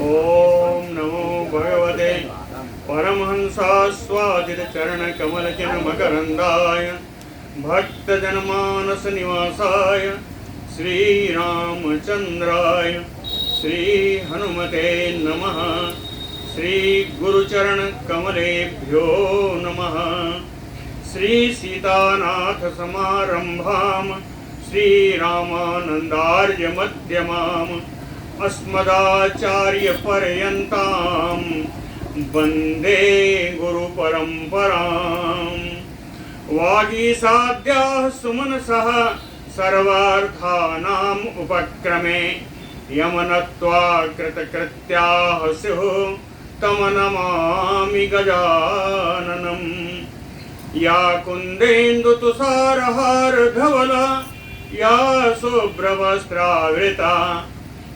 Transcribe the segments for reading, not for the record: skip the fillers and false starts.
ओम नमो भगवते परमहंसास्वादित चरण कमल मकरंदाय भक्तजनमानस निवासाय श्री रामचंद्राय श्री हनुमते नमः। श्री गुरुचरण कमलेभ्यो नमः। श्री सीतानाथ समारंभाम श्री रामानंदार्य मध्यमाम अस्मदाचार्य पर्यंताम वंदे गुरु परंपराम। वागीसाद्याः सुमनसः सर्वार्थानाम उपक्रमे यमनत्वा कृतकृत्याः स्युः तम नमामि गजाननम्। या कुन्देन्दुतुषारहार धवला या शुभ्रवस्त्रावृता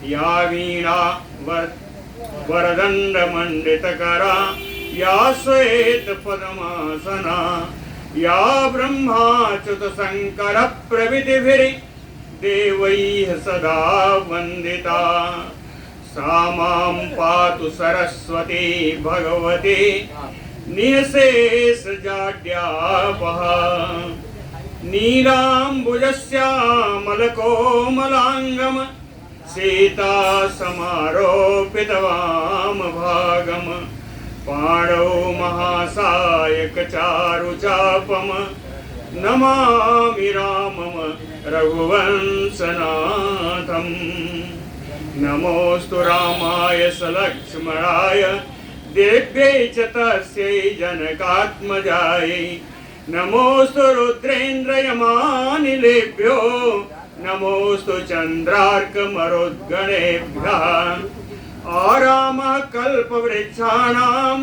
या वीणा वरदण्डमण्डितकरा या श्वेतपद्मासना या ब्रह्माच्युतशङ्करप्रभृतिभिर्देवैः सदा वन्दिता। सा मां पातु सरस्वती भगवती निःशेषजाड्यापहा। नीलाम्बुजश्यामलकोमलाङ्गं सीता समारोपितवामभागं पाणौ महासायकचारुचापं नमामि रामं रघुवंशनाथं। नमोऽस्तु रामाय सलक्ष्मणाय दिव्यै च तस्यै जनकात्मजायै। नमोऽस्तु रुद्रेन्द्रयमानिलेभ्यो नमोऽस्तु चन्द्रार्कमरुद्गणेभ्यः। आरामः कल्पवृक्षाणां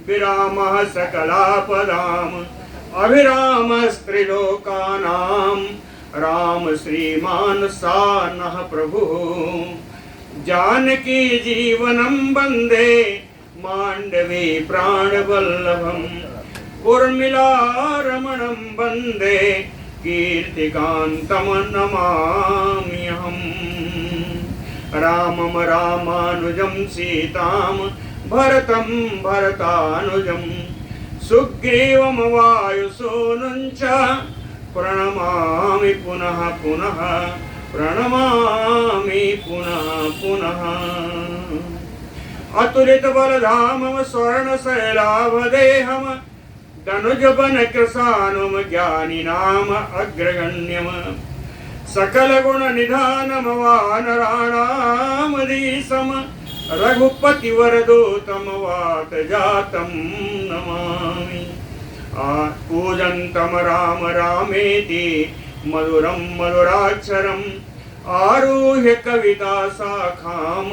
विरामः सकलापदाम् अभिरामस्त्रिलोकानां राम श्रीमान् सानः प्रभुः। जानकी जीवनं वन्दे माण्डवी प्राणवल्लभम् उर्मिलारमणं वन्दे कीर्तिकान्तं नमाम्यहम्। रामं रामानुजं सीतां भरतं भरतानुजं सुग्रीवं वायुसूनुं च प्रणमामि पुनः पुनः प्रणमामि पुनः पुनः। अतुलित बलधामं स्वर्णशैलाभदेहं धनुजवनकृशानुं ज्ञानिनाम अग्रगण्यं सकल गुण निधानम वानराणामधीशं रघुपतिवरदूतं वातजातं नमामि। पूजन्तं राम रामेति मधुरं मधुराक्षरम् आरुह्य कविता शाखां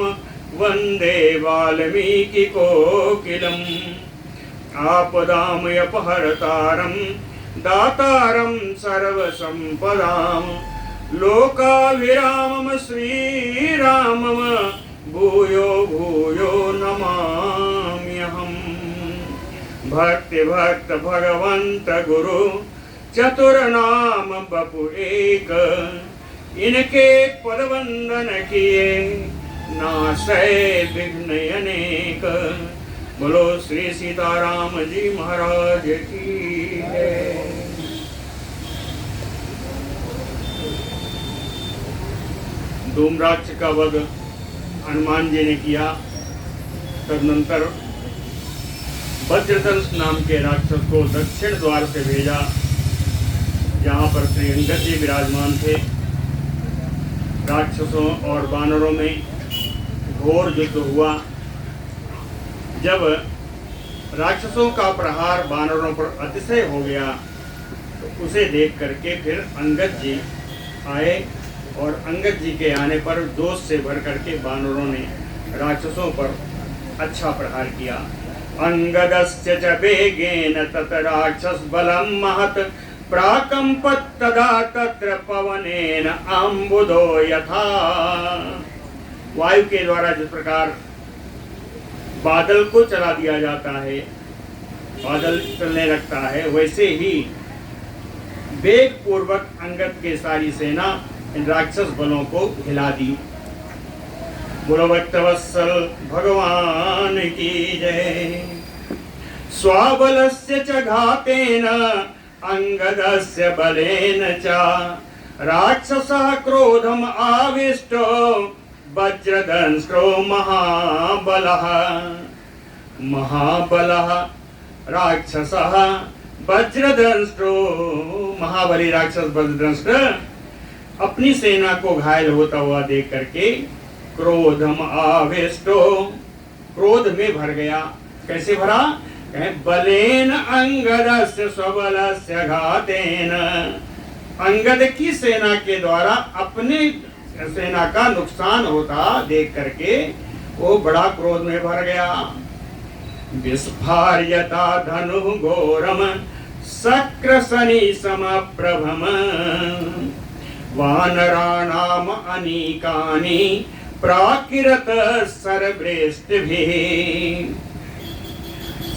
वन्दे वाल्मीकि कोकिलम्। आपदामयपहर्तारं दातारं सर्वसम्पदां लोकाभिरामं श्रीरामं भूयो भूयो नमाम्यहम्। भक्ति भक्त भगवंत गुरु चतुर्नाम बपु एक इनके पदवंदन किए नाशय विघ्न अनेक। बोलो श्री सीताराम जी महाराज की जय। धूम्राक्ष का वध हनुमान जी ने किया। तदनंतर वज्रदंश नाम के राक्षस को दक्षिण द्वार से भेजा, जहाँ पर श्री अंगद जी विराजमान थे। राक्षसों और वानरों में घोर युद्ध हुआ। जब राक्षसों का प्रहार वानरों पर अतिशय हो गया तो उसे देख करके फिर अंगद जी आए और अंगद जी के आने पर जोश से भर करके वानरों ने राक्षसों पर अच्छा प्रहार किया। अंगदस्य च वेगेन तत राक्षस बलं महत प्राकंपत तदा तत्र पवनेन अम्बुदो यथा। वायु के द्वारा जिस प्रकार बादल को चला दिया जाता है, बादल चलने लगता है, वैसे ही वेग पूर्वक अंगद के सारी सेना इन राक्षस बलों को हिला दी। बोलो भक्तवत्सल भगवान की जय। स्वाबलस्य च घातेन अंगदस्य बलेन च राक्षसः क्रोधम आविष्टो वज्रदंष्ट्रो महाबलः। महाबलः राक्षसः वज्रदंष्ट्रो, महाबली राक्षस वज्रदंष्ट्र अपनी सेना को घायल होता हुआ देख करके क्रोधम आविष्टो, क्रोध में भर गया। कैसे भरा? बलेन अंगदस्य स्वबलस्य घातेन, अंगद की सेना के द्वारा अपने सेना का नुकसान होता देख करके वो बड़ा क्रोध में भर गया। विस्फार्यता धनु घोरम शक्र शनि समप्रभम वानराणाम अनीकानि प्राकिरत सरवृष्टिभिः।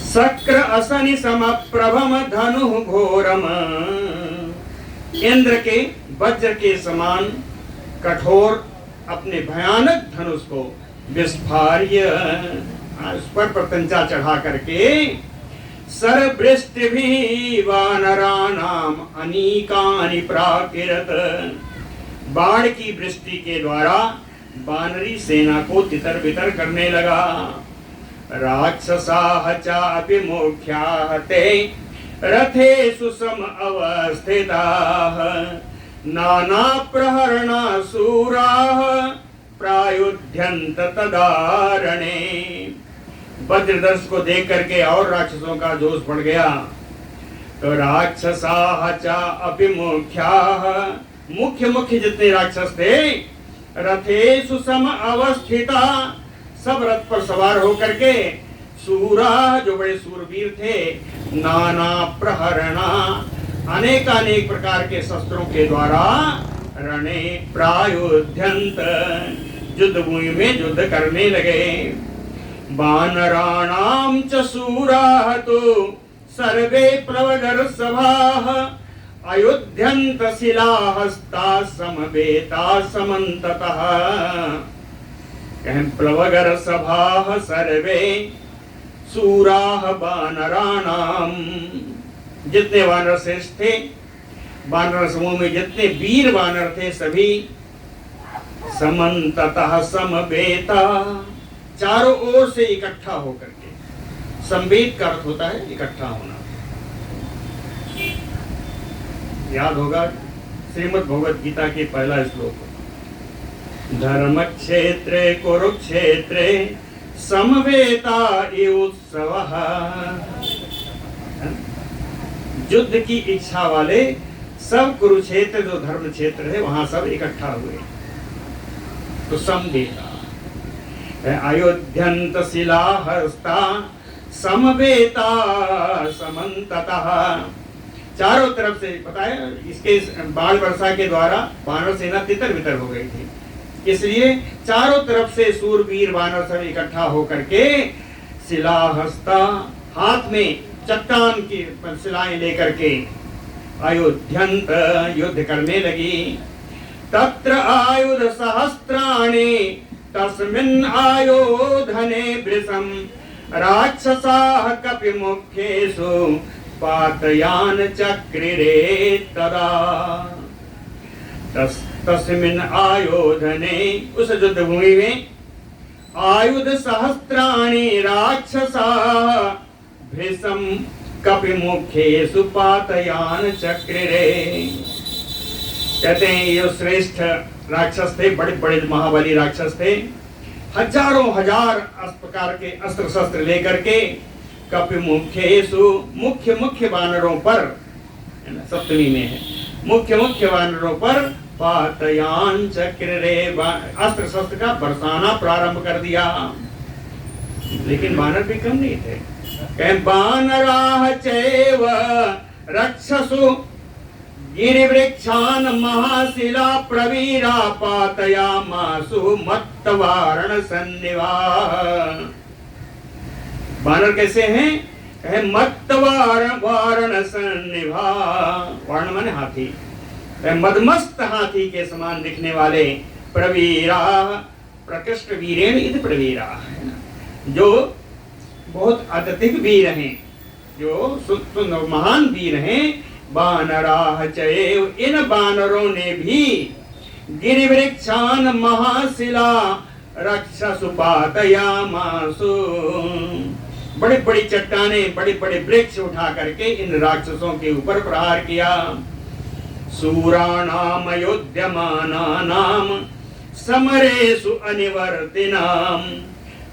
शक्र असनि समप्रभम धनु घोरम, इंद्र के वज्र के समान कठोर अपने भयानक धनुष को विस्फार्य, उस पर प्रत्यंचा चढ़ा करके सरवृष्टिभिः वानराणाम अनीकानि प्राकिरत, बाढ़ की वृष्टि के द्वारा वानरी सेना को तितर बितर करने लगा। राक्षसाः चापि मुख्याः ते रथेषु सम अवस्थिताः नाना प्रहरणासुराः प्रायुध्यन्त तदारणे। वज्रदंश को देख करके और राक्षसों का जोश बढ़ गया। तो राक्षसाः चापि मुख्याः, मुख्य मुख्य जितने राक्षस थे, रथेषु सम अवस्थिता, सब रथ पर सवार होकर के, सूरा जो बड़े सूरवीर थे, नाना प्रहरणा, अनेकानेक प्रकार के शस्त्रों के द्वारा रणे प्रायुध्यंत, युद्ध भूमि में युद्ध करने लगे। वानराणाम च सूराः तु सर्वे प्लवगर सभाः अयुध्यंत शिलाहस्ता समवेता समन्ततः। प्लवगर सभाः सर्वे सूराः वानराणाम, जितने वानर श्रेष्ठ थे, वानर समूह में जितने वीर वानर थे सभी, समन्ततः समवेता, चारों ओर से इकट्ठा होकर के। संवेद का अर्थ होता है इकट्ठा होना। याद होगा श्रीमद् भगवद गीता के पहला श्लोक, धर्म क्षेत्रे कुरुक्षेत्रे समवेता उत्सवः। युद्ध की इच्छा वाले सब कुरुक्षेत्र जो धर्म क्षेत्र है वहां सब इकट्ठा हुए। तो समवेता, अयोध्यंत शिलाहस्ता समवेता समन्ततः, चारों तरफ से पता है इसके बाढ़ वर्षा के द्वारा वानर सेना तितर बितर हो गई थी, इसलिए चारों तरफ से सूरवीर वानर सब इकट्ठा होकर के शिलाहस्ता, हाथ में चट्टान की शिलाएं लेकर के अयोध्यंत, युद्ध करने लगी। तत्र आयुध सहस्त्राणि तस्मिन् आयोधने वृषं राक्षसाः कपिमुखेषु पातयान चक्रिरे तदा। तस्मिन् आयोधने, उस युद्ध भूमि में आयुध सहस्त्राणि राक्षसाः भृशं कपिमुखेषु पातयान चक्रिरे। कहते हैं ये श्रेष्ठ राक्षस थे, बड़े बड़े महाबली राक्षस थे, हजारों हजार प्रकार के अस्त्र शस्त्र लेकर के कपिमुखेषु, मुख्य मुख्य वानरों पर, सप्तमी में है, मुख्य मुख्य वानरों पर पातयान चक्रिरे, अस्त्र शस्त्र का बरसाना प्रारंभ कर दिया। लेकिन वानर भी कम नहीं थे। वानराः चैव रक्षसु गिरिवृक्षान् महाशिला प्रवीरा पातयामासु मत्तवारण सन्निवाः। वानर कैसे हैं? मत्तवारण सन्निवाः, वारण माने हाथी, मदमस्त हाथी के समान दिखने वाले, प्रवीरा प्रकृष्ट वीरेण इति प्रवीरा, है ना, जो बहुत अत्यधिक वीर हैं, जो महान वीर हैं। बानराह चैव, इन बानरों ने भी गिरिवृक्षान महाशिला रक्षसु पातयामासु, बड़ी बड़ी चट्टानें, बड़े बड़े वृक्ष उठा करके इन राक्षसों के ऊपर प्रहार किया। सूराणाम युध्यमानानाम समरेषु अनिवर्तिनाम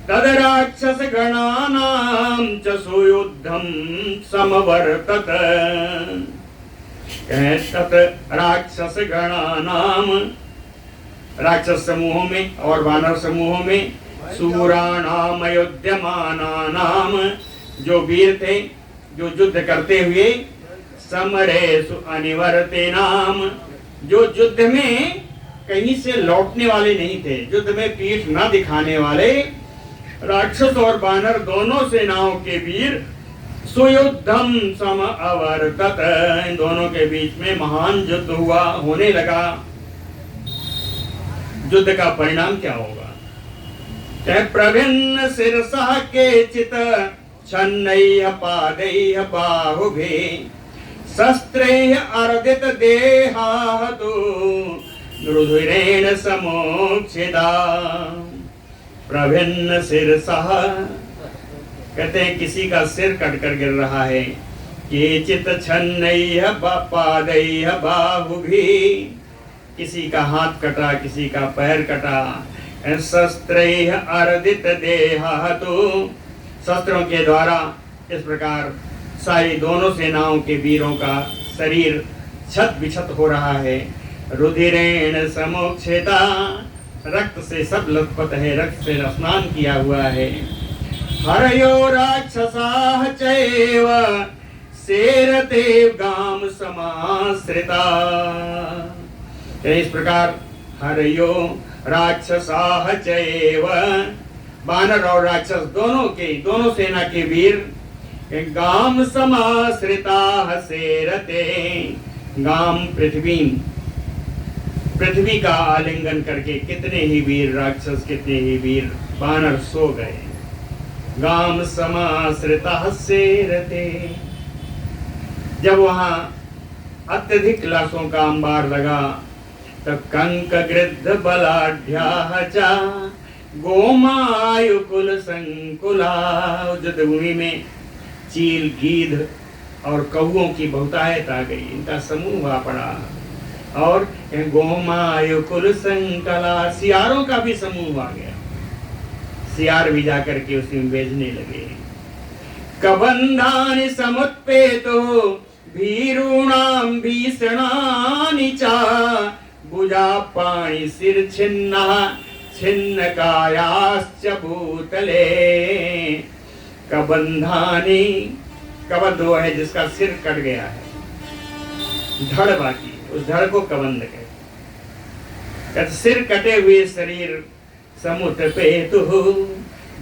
तद राक्षस गणानाम च सुयुद्धम समवर्तत। तत् राक्षस गणानाम, राक्षस समूहों में और वानर समूहों में, सूराणाम युध्यमानानाम, जो वीर थे, जो युद्ध करते हुए, समरेषु अनिवर्तिनाम, जो युद्ध में कहीं से लौटने वाले नहीं थे, युद्ध में पीठ न दिखाने वाले राक्षस और वानर दोनों सेनाओं के वीर, सुयुद्धम सम अवर्तत, इन दोनों के बीच में महान युद्ध हुआ, होने लगा। युद्ध का परिणाम क्या होगा? प्रभिन्न शिरसा केचित् छन्नैः पादैः बाहुभिः शस्त्रैः अर्दित देहास्तु रुधिरेण समोक्षिता। प्रभिन्न शिरसा, कहते हैं किसी का सिर कट कर गिर रहा है। केचित् छन्नैः पादैः बाहुभिः, किसी का हाथ कटा, किसी का पैर कटा। शस्त्रैः अर्दित देहास्तु, शस्त्रों के द्वारा इस प्रकार सारी दोनों सेनाओं के वीरों का शरीर छत बिछत हो रहा है। रुधिरेण समोक्षिता, रक्त से सब लथपथ है, रक्त से स्नान किया हुआ है। हरयो राक्षसाः चैव सेरते गाम समाश्रिता, इस प्रकार हरयो राक्षसाः चैव, वानर और राक्षस दोनों के, दोनों सेना के वीर गाम समाश्रिताः सेरते, गाम पृथ्वी, पृथ्वी का आलिंगन करके कितने ही वीर राक्षस, कितने ही वीर वानर सो गए। गाम समाश्रिताः सेरते, जब वहां अत्यधिक लाशों का अंबार लगा तब कंक गृद्ध बलाढ्याः च गोमायुकुल संकुला, युद्धभूमि में चील, गीध और कौओं की बहुतायत आ गई, इनका समूह आ पड़ा। और गोमायुकुल संकला, सियारों का भी समूह आ गया, सियार भी जाकर के उसमें बेचने लगे। कबंधानि समुत्पेतो भीरूणाम भीषणानि च भुजा पाणि सिर छिन्ना छिन्न कायाश्च भूतले। कबंधानि, कबंध वो है जिसका सिर कट गया है, धड़ बाकी, उस धड़ को कबंध कहते। सिर कटे हुए शरीर समुद्र पे तो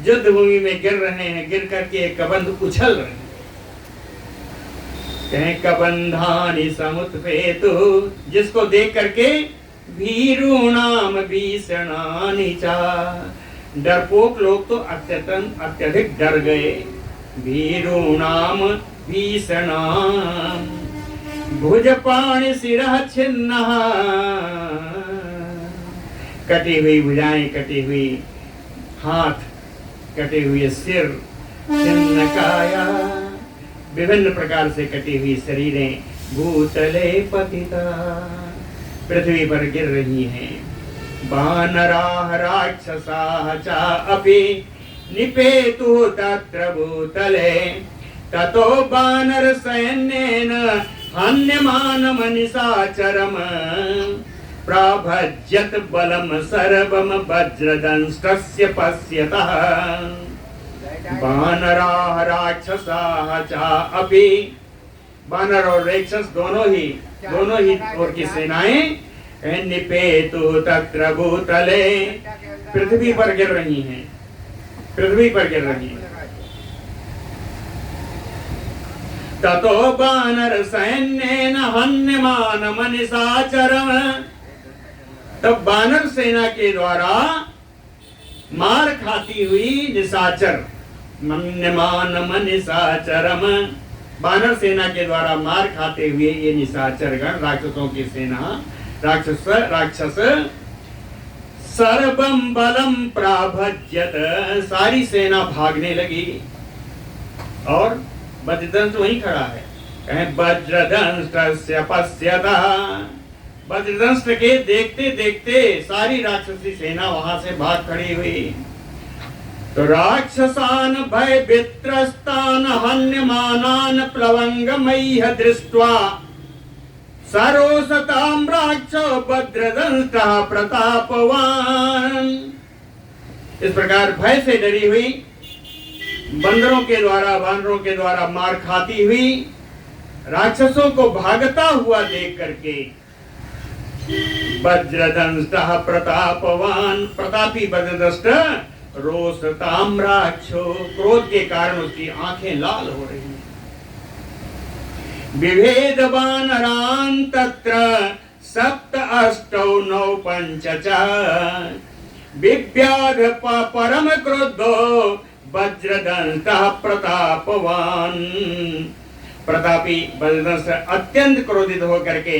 युद्ध भूमि में गिर रहे हैं, गिर करके कबंध उछल रहे हैं। कहें कबंधानि समुद्र पे तो, जिसको देख करके भीरूणाम भीषणानि च, डरपोक लोग तो अत्यधिक डर गए। भीरूणाम भीषणाम भुजपाणि सिरः छिन्नः, कटी हुई भुजाएं, कटी हुई हाथ, कटे हुए सिर, छिन्न काया, विभिन्न प्रकार से कटी हुई शरीरें, भूतले पतिता, पृथ्वी पर गिर रही हैं। वानराः राक्षसाः च अपि निपेतुः तत्र भूतले ततो वानर सैन्येन हन्यमानमनिशाचरम् प्रभज्यत बलम सर्वम वज्रदंष्टस्य पश्यतः। वानराः राक्षसाः च अपि, वानर और राक्षस दोनों ही ओर की सेनाएं निपेतु तत्र भूतले, पृथ्वी पर गिर रही हैं, पृथ्वी पर गिर रही हैं। ततो वानर सैन्येन हन्यमानमनिशाचरम्, तब वानर सेना के द्वारा मार खाती हुई निशाचर, मन्यमानम निशाचरम, बानर सेना के द्वारा मार खाते हुए ये निशाचर गण, राक्षसों की सेना, राक्षस सर्वम बलम प्राभज्यत, सारी सेना भागने लगी। और वज्रदंश वहीं खड़ा है, कहें वज्रदंष्टस्य पश्यता, वज्रदंश के देखते देखते सारी राक्षसी सेना वहां से भाग खड़ी हुई। तो राक्षसान भय वित्रस्तान हन्यमानान प्लवंगमय्य दृष्ट्वा सरोसताम राक्षो वज्रदंष्टः प्रतापवान। इस प्रकार भय से डरी हुई, वानरों के द्वारा मार खाती हुई राक्षसों को भागता हुआ देख करके वज्रदंष्टः प्रतापवान, प्रतापी वज्रदंष्ट रोषताम राक्षो, क्रोध के कारण उसकी आंखें लाल हो रही हैं। विभेद वानरान् तत्र सप्त अष्टौ नौ पंच च, विव्याध परम क्रुद्धो वज्रदंष्टः प्रतापवान। प्रतापी वज्रदंष्ट अत्यंत क्रोधित होकर के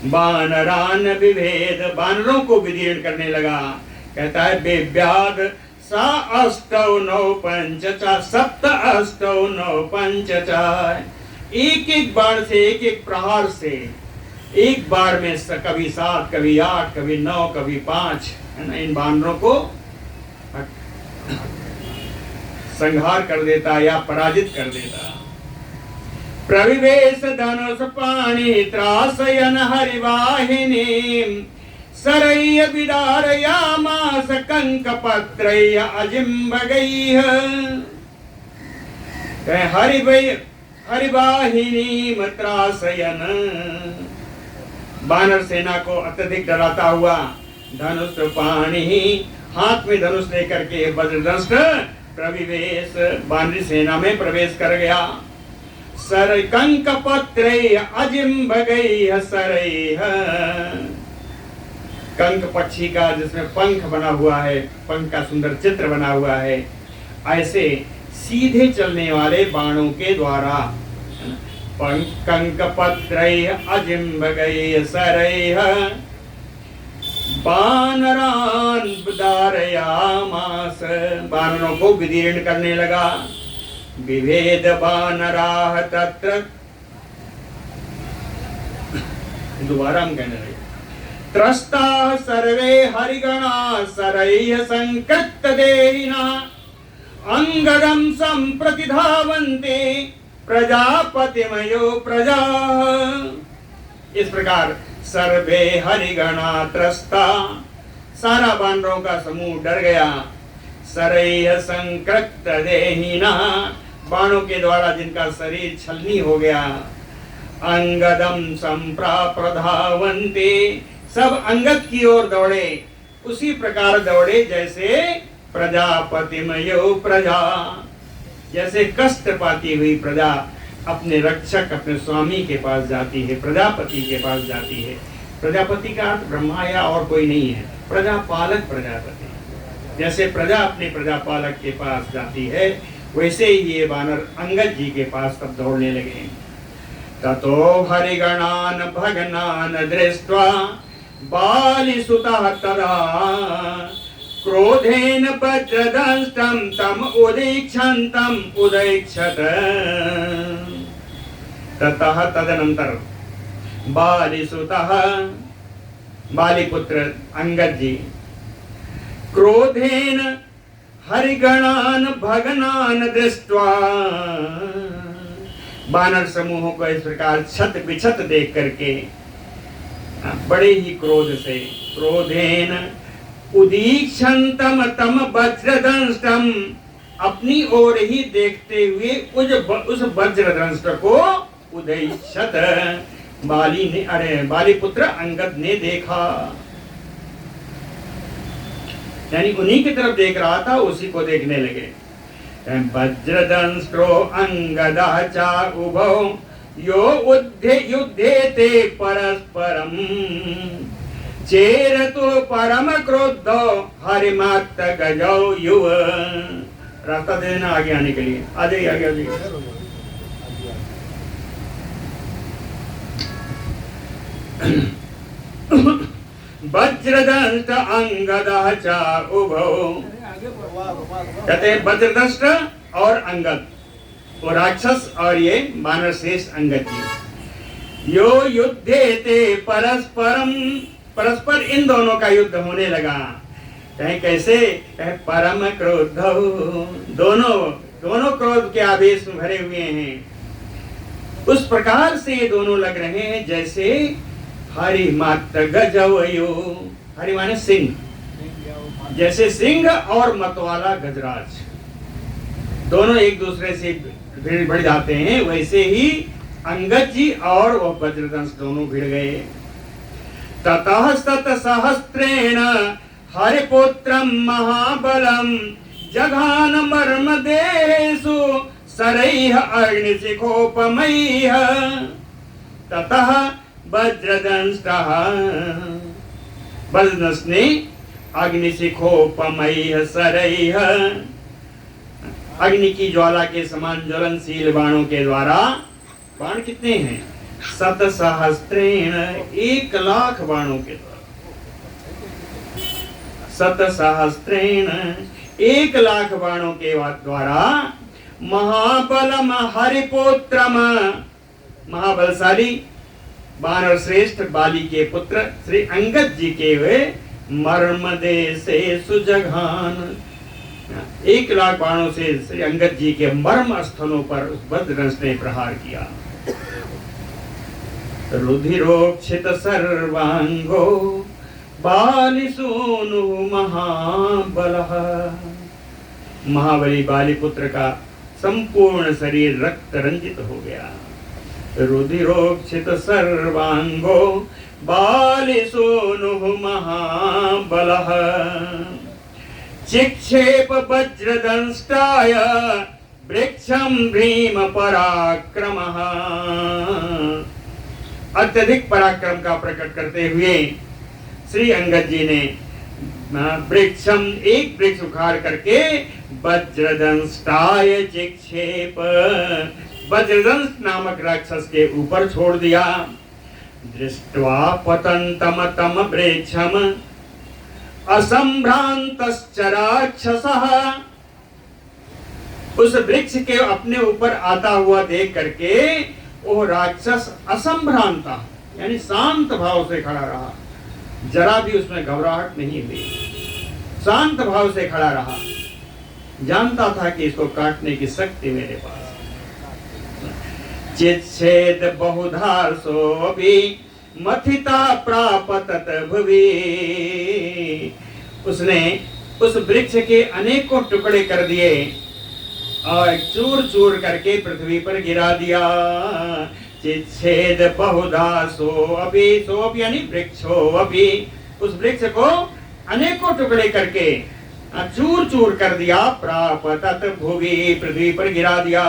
वानरान विभेद, वानरों को विदीर्ण करने लगा। कहता है विव्याध सा अष्टौ नौ पंच च, सप्त अष्टौ नौ पंच च, एक एक बाण से, एक एक प्रहार से, एक बार में कभी 7, कभी 8, कभी 9, कभी 5, है ना, इन वानरों को संहार कर देता या पराजित कर देता। प्रविवेश धनुष पाणि त्रासयन हरिवाहिनी, सरय्य विदारयामास कंकपत्रय्य अजिम्बगैः। हरिवाहिनी त्रासयन, वानर सेना को अत्यधिक डराता हुआ धनुष पाणि, हाथ में धनुष लेकर के वज्रदंष्ट प्रविवेश, वानरी सेना में प्रवेश कर गया। सर कंकपत्रय्य अजिम्बगैः सरैः, कंक पक्षी का जिसमें पंख बना हुआ है, पंख का सुंदर चित्र बना हुआ है, ऐसे सीधे चलने वाले बाणों के द्वारा कंकपत्रय्य अजिम्बगैः सरैः वानरान् विदारयामास, वानरों को विदीर्ण करने लगा। विभेद वानराः तत्र, दोबारा हम कहने लगे, त्रस्ता सर्वे हरिगणा सरय्य संकृत देहिना, अंगदं संप्रतिधावन्ते प्रजापतिमयो प्रजा। इस प्रकार सर्वे हरिगणा त्रस्ता, सारा वानरों का समूह डर गया। सरय्य संकृत देहिना, बाणों के द्वारा जिनका शरीर छलनी हो गया। अंगदम संप्रधावन्ते, सब अंगद की ओर दौड़े, उसी प्रकार दौड़े जैसे प्रजापतिमयो प्रजा, जैसे कष्ट पाती हुई प्रजा अपने रक्षक, अपने स्वामी के पास जाती है, प्रजापति के पास जाती है। प्रजापति का अर्थ ब्रह्मा या और कोई नहीं है, प्रजापालक प्रजापति। जैसे प्रजा अपने प्रजापालक के पास जाती है, वैसे ही ये वानर अंगद जी के पास तब दौड़ने लगे। ततो हरिगणान भगनान दृष्ट्वा बालिसुतः तदा क्रोधेन वज्रदंष्टं तम उदीक्षन्तम उदैक्षत। ततः तदनंतर बालिसुतः, बालिपुत्र अंगद जी, क्रोधेन हरिगणान भगनान दृष्ट्वा, वानर समूहों को इस प्रकार छत बिछत देख करके बड़े ही क्रोध से, क्रोधेन उदीक्षन्तम तम वज्रदंष्टम, अपनी ओर ही देखते हुए उस वज्रदंष्ट को उदैक्षत, बाली ने, अरे बालीपुत्र अंगद ने देखा, यानी उन्हीं की तरफ देख रहा था, उसी को देखने लगे। वज्रदंष्टो अंगदः च उभौ यो युद्धेते परस्परम चेर तो परम क्रोधो हरिमात गजौ युव। रास्ता दे देना आगे आने के लिए। आ जाइए आगे आ जाइए। वज्रदंष्ट अंगदः च उभौ। कहते हैं वज्रदंष्ट और अंगद, वो राक्षस और ये मानव श्रेष्ठ अंगद जी। यो युद्धे ते परस्परम, परस्पर इन दोनों का युद्ध होने लगा। कहें कैसे? कहें परम क्रोध, दोनों क्रोध के आवेश में भरे हुए हैं। उस प्रकार से ये दोनों लग रहे हैं जैसे हरि मात गजवयो, हरि माने सिंह, जैसे सिंह और मतवाला गजराज दोनों एक दूसरे से भिड़ जाते हैं, वैसे ही अंगद जी और वह वज्रदंश दोनों भिड़ गए। ततः सत सहस्त्रेण हरिपुत्रम महाबलम जघान मर्म देशु सरैः अग्निशिखोपमैः। ततः वज्रदंष्टः, वज्रदंश ने अग्निशिखोपमैः सरैः, अग्नि की ज्वाला के समान ज्वलनशील बाणों के द्वारा, बाण कितने हैं? सत सहस्त्रेण, 1,00,000 बाणों के द्वारा, सत सहस्त्रेण 1,00,000 बाणों के द्वारा महाबलम हरिपुत्रम, महाबलशाली वानर श्रेष्ठ बाली के पुत्र श्री अंगद जी के वे मर्मदे से सुजघान, 1,00,000 बाणों से श्री अंगद जी के मर्म स्थलों पर वज्रदंश ने प्रहार किया। रुधिरोक्षित सर्वांगो बालिसूनु महाबलः, महाबली बाली पुत्र का संपूर्ण शरीर रक्त रंजित हो गया। रुधिरोक्षित सर्वांगो बालिसूनु महाबलः चिक्षेप वज्रदंष्टाय वृक्षं भीम पराक्रमः। अत्यधिक पराक्रम का प्रकट करते हुए श्री अंगद जी ने वृक्षम, एक वृक्ष उखाड़ करके वज्रदंष्टाय चिक्षेप, वज्रदंश नामक राक्षस के ऊपर छोड़ दिया। दृष्ट्वा पतंतम तम वृक्षम असंभ्रांतश्च राक्षसः, उस वृक्ष के अपने ऊपर आता हुआ देख करके वो राक्षस असंभ्रांता, यानी शांत भाव से खड़ा रहा, जरा भी उसमें घबराहट नहीं हुई, शांत भाव से खड़ा रहा, जानता था कि इसको काटने की शक्ति मेरे पास। चिच्छेद बहुधार्षोऽपि मथिता प्रापतत भुवि, उसने उस वृक्ष के अनेकों टुकड़े कर दिए और चूर चूर करके पृथ्वी पर गिरा दिया। चिच्छेद बहुधा सो अभी, सो अभी यानी वृक्षो अभी, उस वृक्ष को अनेकों टुकड़े करके चूर चूर कर दिया। प्रापतत भुवि, पृथ्वी पर गिरा दिया।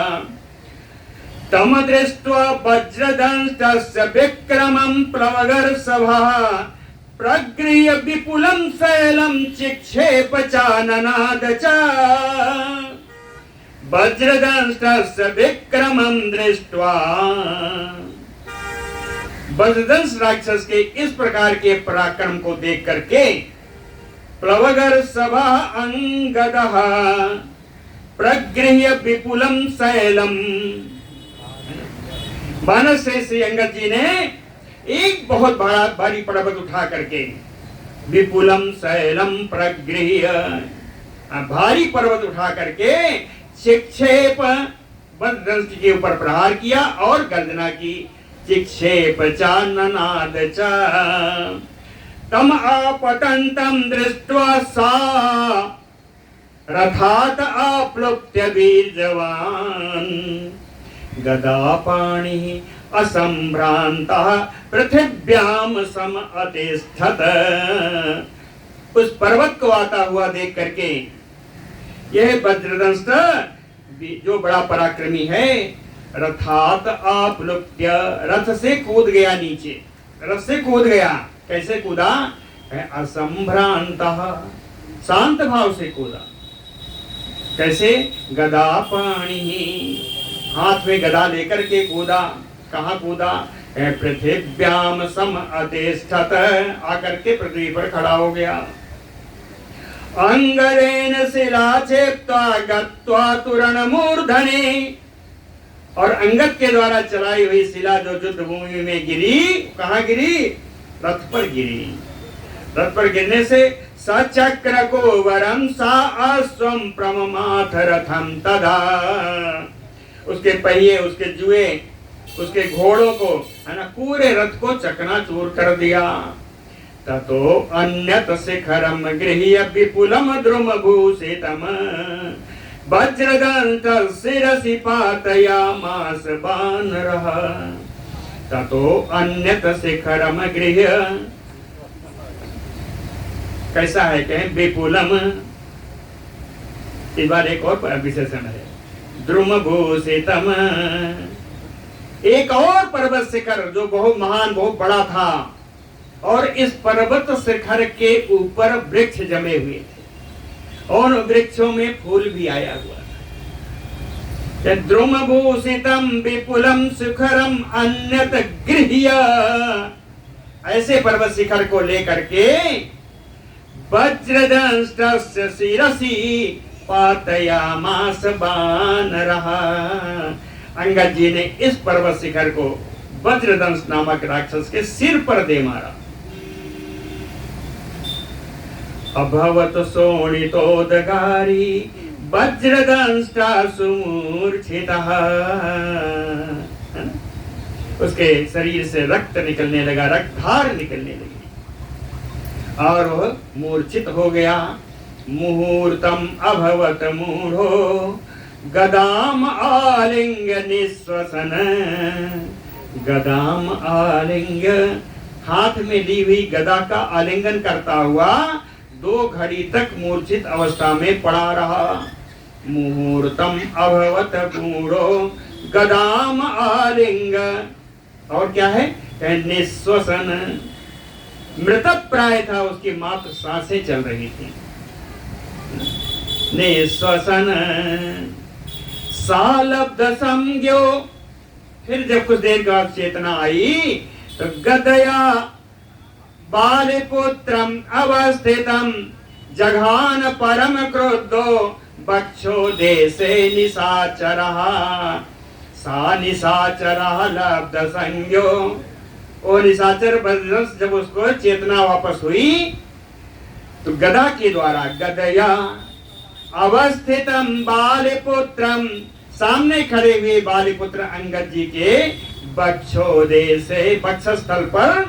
तम दृष्ट्वा वज्रदंष्टस्य विक्रमं प्लवगर्षभः प्रगृह्य विपुलं शैलं चिक्षेप चाननाद च। वज्रदंष्टस्य विक्रमं दृष्ट्वा, वज्रदंश राक्षस के इस प्रकार के पराक्रम को देख करके प्लवगर्षभः अंगदः प्रगृह्य विपुलं शैलं, वानर से श्री अंगद जी ने एक बहुत बड़ा भारी पर्वत उठा करके विपुलम शैलम प्रगृह्य, भारी पर्वत उठा करके चिक्षेप, वज्रदंश के ऊपर प्रहार किया और गर्जना की। चिक्षेप चाननाद च तम आपतंतम दृष्ट्वा सा रथात आप्लुप्त्य वीर्यवान गदापाणि असंभ्रांतः पृथिव्याम सम अतिष्ठत। उस पर्वत को आता हुआ देख करके यह वज्रदंश जो बड़ा पराक्रमी है, रथात आप्लुप्त्य, रथ से कूद गया नीचे, रथ से कूद गया। कैसे कूदा? असंभ्रांतः, शांत भाव से कूदा। कैसे? गदा पाणी, हाथ में गदा लेकर के कूदा। कहाँ कूदा? पृथिव्याम सम अतिष्ठत, आकर के पृथ्वी पर खड़ा हो गया। अंगरेण शिला चेप्त्वा गत्वा तुरण मूर्धने, और अंगद के द्वारा चलाई हुई शिला जो युद्ध भूमि में गिरी, कहाँ गिरी? रथ पर गिरी। रथ पर गिरने से सचक्र को वरम सा अश्वम प्रममाथ रथम तदा, उसके पहिए, उसके जुए, उसके घोड़ों को, है ना, पूरे रथ को चकनाचूर कर दिया। ततो अन्यत शिखरम गृह्य विपुलम द्रुम भूषितम वज्रदंत शिरसि पातयामास बानरः। ततो अन्यत शिखरम गृह्य, कैसा है? कहें विपुलम, इस बार एक और विशेषण है, द्रुम भूषितम, एक और पर्वत शिखर जो बहुत महान, बहुत बड़ा था, और इस पर्वत शिखर के ऊपर वृक्ष जमे हुए थे और वृक्षों में फूल भी आया हुआ था। द्रुम भूषितम विपुलम शिखरम अन्यत गृह्य, ऐसे पर्वत शिखर को लेकर के वज्रदंष्टस्य शिरसि पातयामास बानरः, अंगद जी ने इस पर्वत शिखर को वज्रदंश नामक राक्षस के सिर पर दे मारा। अभवत शोणितोदगारी वज्रदंष्टा सुमूर्छितः, उसके शरीर से रक्त निकलने लगा, रक्तधार निकलने लगी और वह मूर्छित हो गया। मुहूर्तम अभवत मूढ़ो गदाम आलिंग निश्वसन, गदाम आलिंग, हाथ में ली हुई गदा का आलिंगन करता हुआ 2 घड़ी तक मूर्छित अवस्था में पड़ा रहा। मुहूर्तम अभवत मूढ़ो गदाम आलिंग, और क्या है? निश्वसन, मृतप्राय था, उसकी मात्र सांसें चल रही थी। निश्वसन सालब्ध संज्ञो, फिर जब कुछ देर बाद चेतना आई तो गदया बालिपुत्रम अवस्थितम जघान परम क्रोधो बक्षो देशे निशाचरः, सा निशाचरः लब्ध संज्ञो, और निशाचर जब उसको चेतना वापस हुई तो गदा के द्वारा, गदया अवस्थितम बालिपुत्रम, सामने खड़े हुए बालिपुत्र अंगद जी के बक्षोदे से, बक्षस्थल पर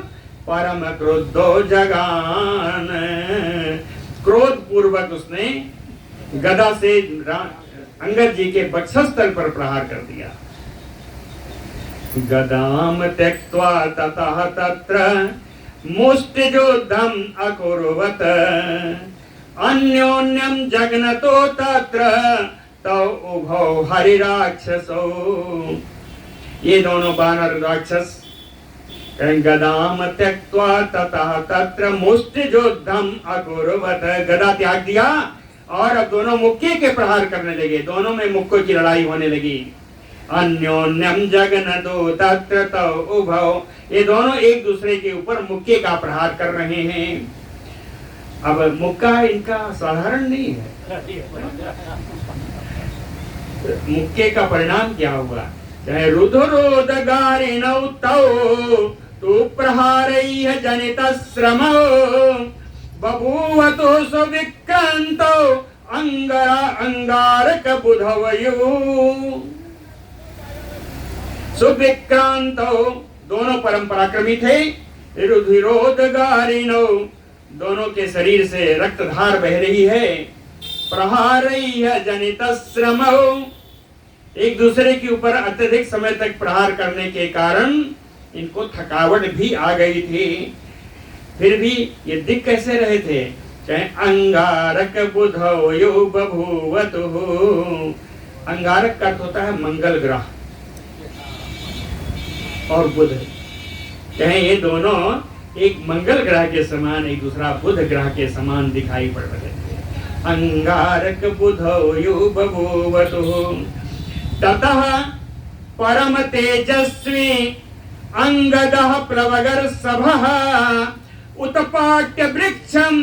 परम क्रोधो जगान, क्रोध पूर्वक उसने गदा से अंगद जी के बक्षस्थल पर प्रहार कर दिया। गदाम त्यक्त्वा ततः तत्र मुष्टियुद्धम अकुर्वत अन्योन्यम जगनतो तत्र तौ उभौ हरिराक्षसौ, ये दोनों बानर राक्षस गदाम त्यक्त्वा ततः तत्र मुष्टियुद्धम अकुर्वत, गदा त्याग दिया और अब दोनों मुक्के के प्रहार करने लगे, दोनों में मुक्कों की लड़ाई होने लगी। अन्योन्यम जगनतो तत्र तौ उभौ, ये दोनों एक दूसरे के ऊपर मुक्के का प्रहार कर रहे हैं। अब मुक्का इनका साधारण नहीं है, मुक्के का परिणाम क्या हुआ? चाहे रुधिरोदगारिणौ तौ तु प्रहारैः जनितः श्रमो बभूवतो सुविक्रान्तौ अंगारक बुधवयु, सुविक्रांतो, दोनों परम पराक्रमी थे। रुधिरोदगारिणौ, दोनों के शरीर से रक्तधार बह रही है। प्रहारैः जनितः श्रमौ, एक दूसरे के ऊपर अत्यधिक समय तक प्रहार करने के कारण इनको थकावट भी आ गई थी। फिर भी ये दिख कैसे रहे थे? चाहे अंगारक बुधवयो बभूवतुः, अंगारक का अर्थ होता है मंगल ग्रह, और बुध, कहें ये दोनों एक मंगल ग्रह के समान, एक दूसरा बुध ग्रह के समान दिखाई पड़ रहे थे। अंगारक बुधो यु बभूवतु ततः परम तेजस्वी अंगदः प्लवगर्षभः उत्पाट्य वृक्षं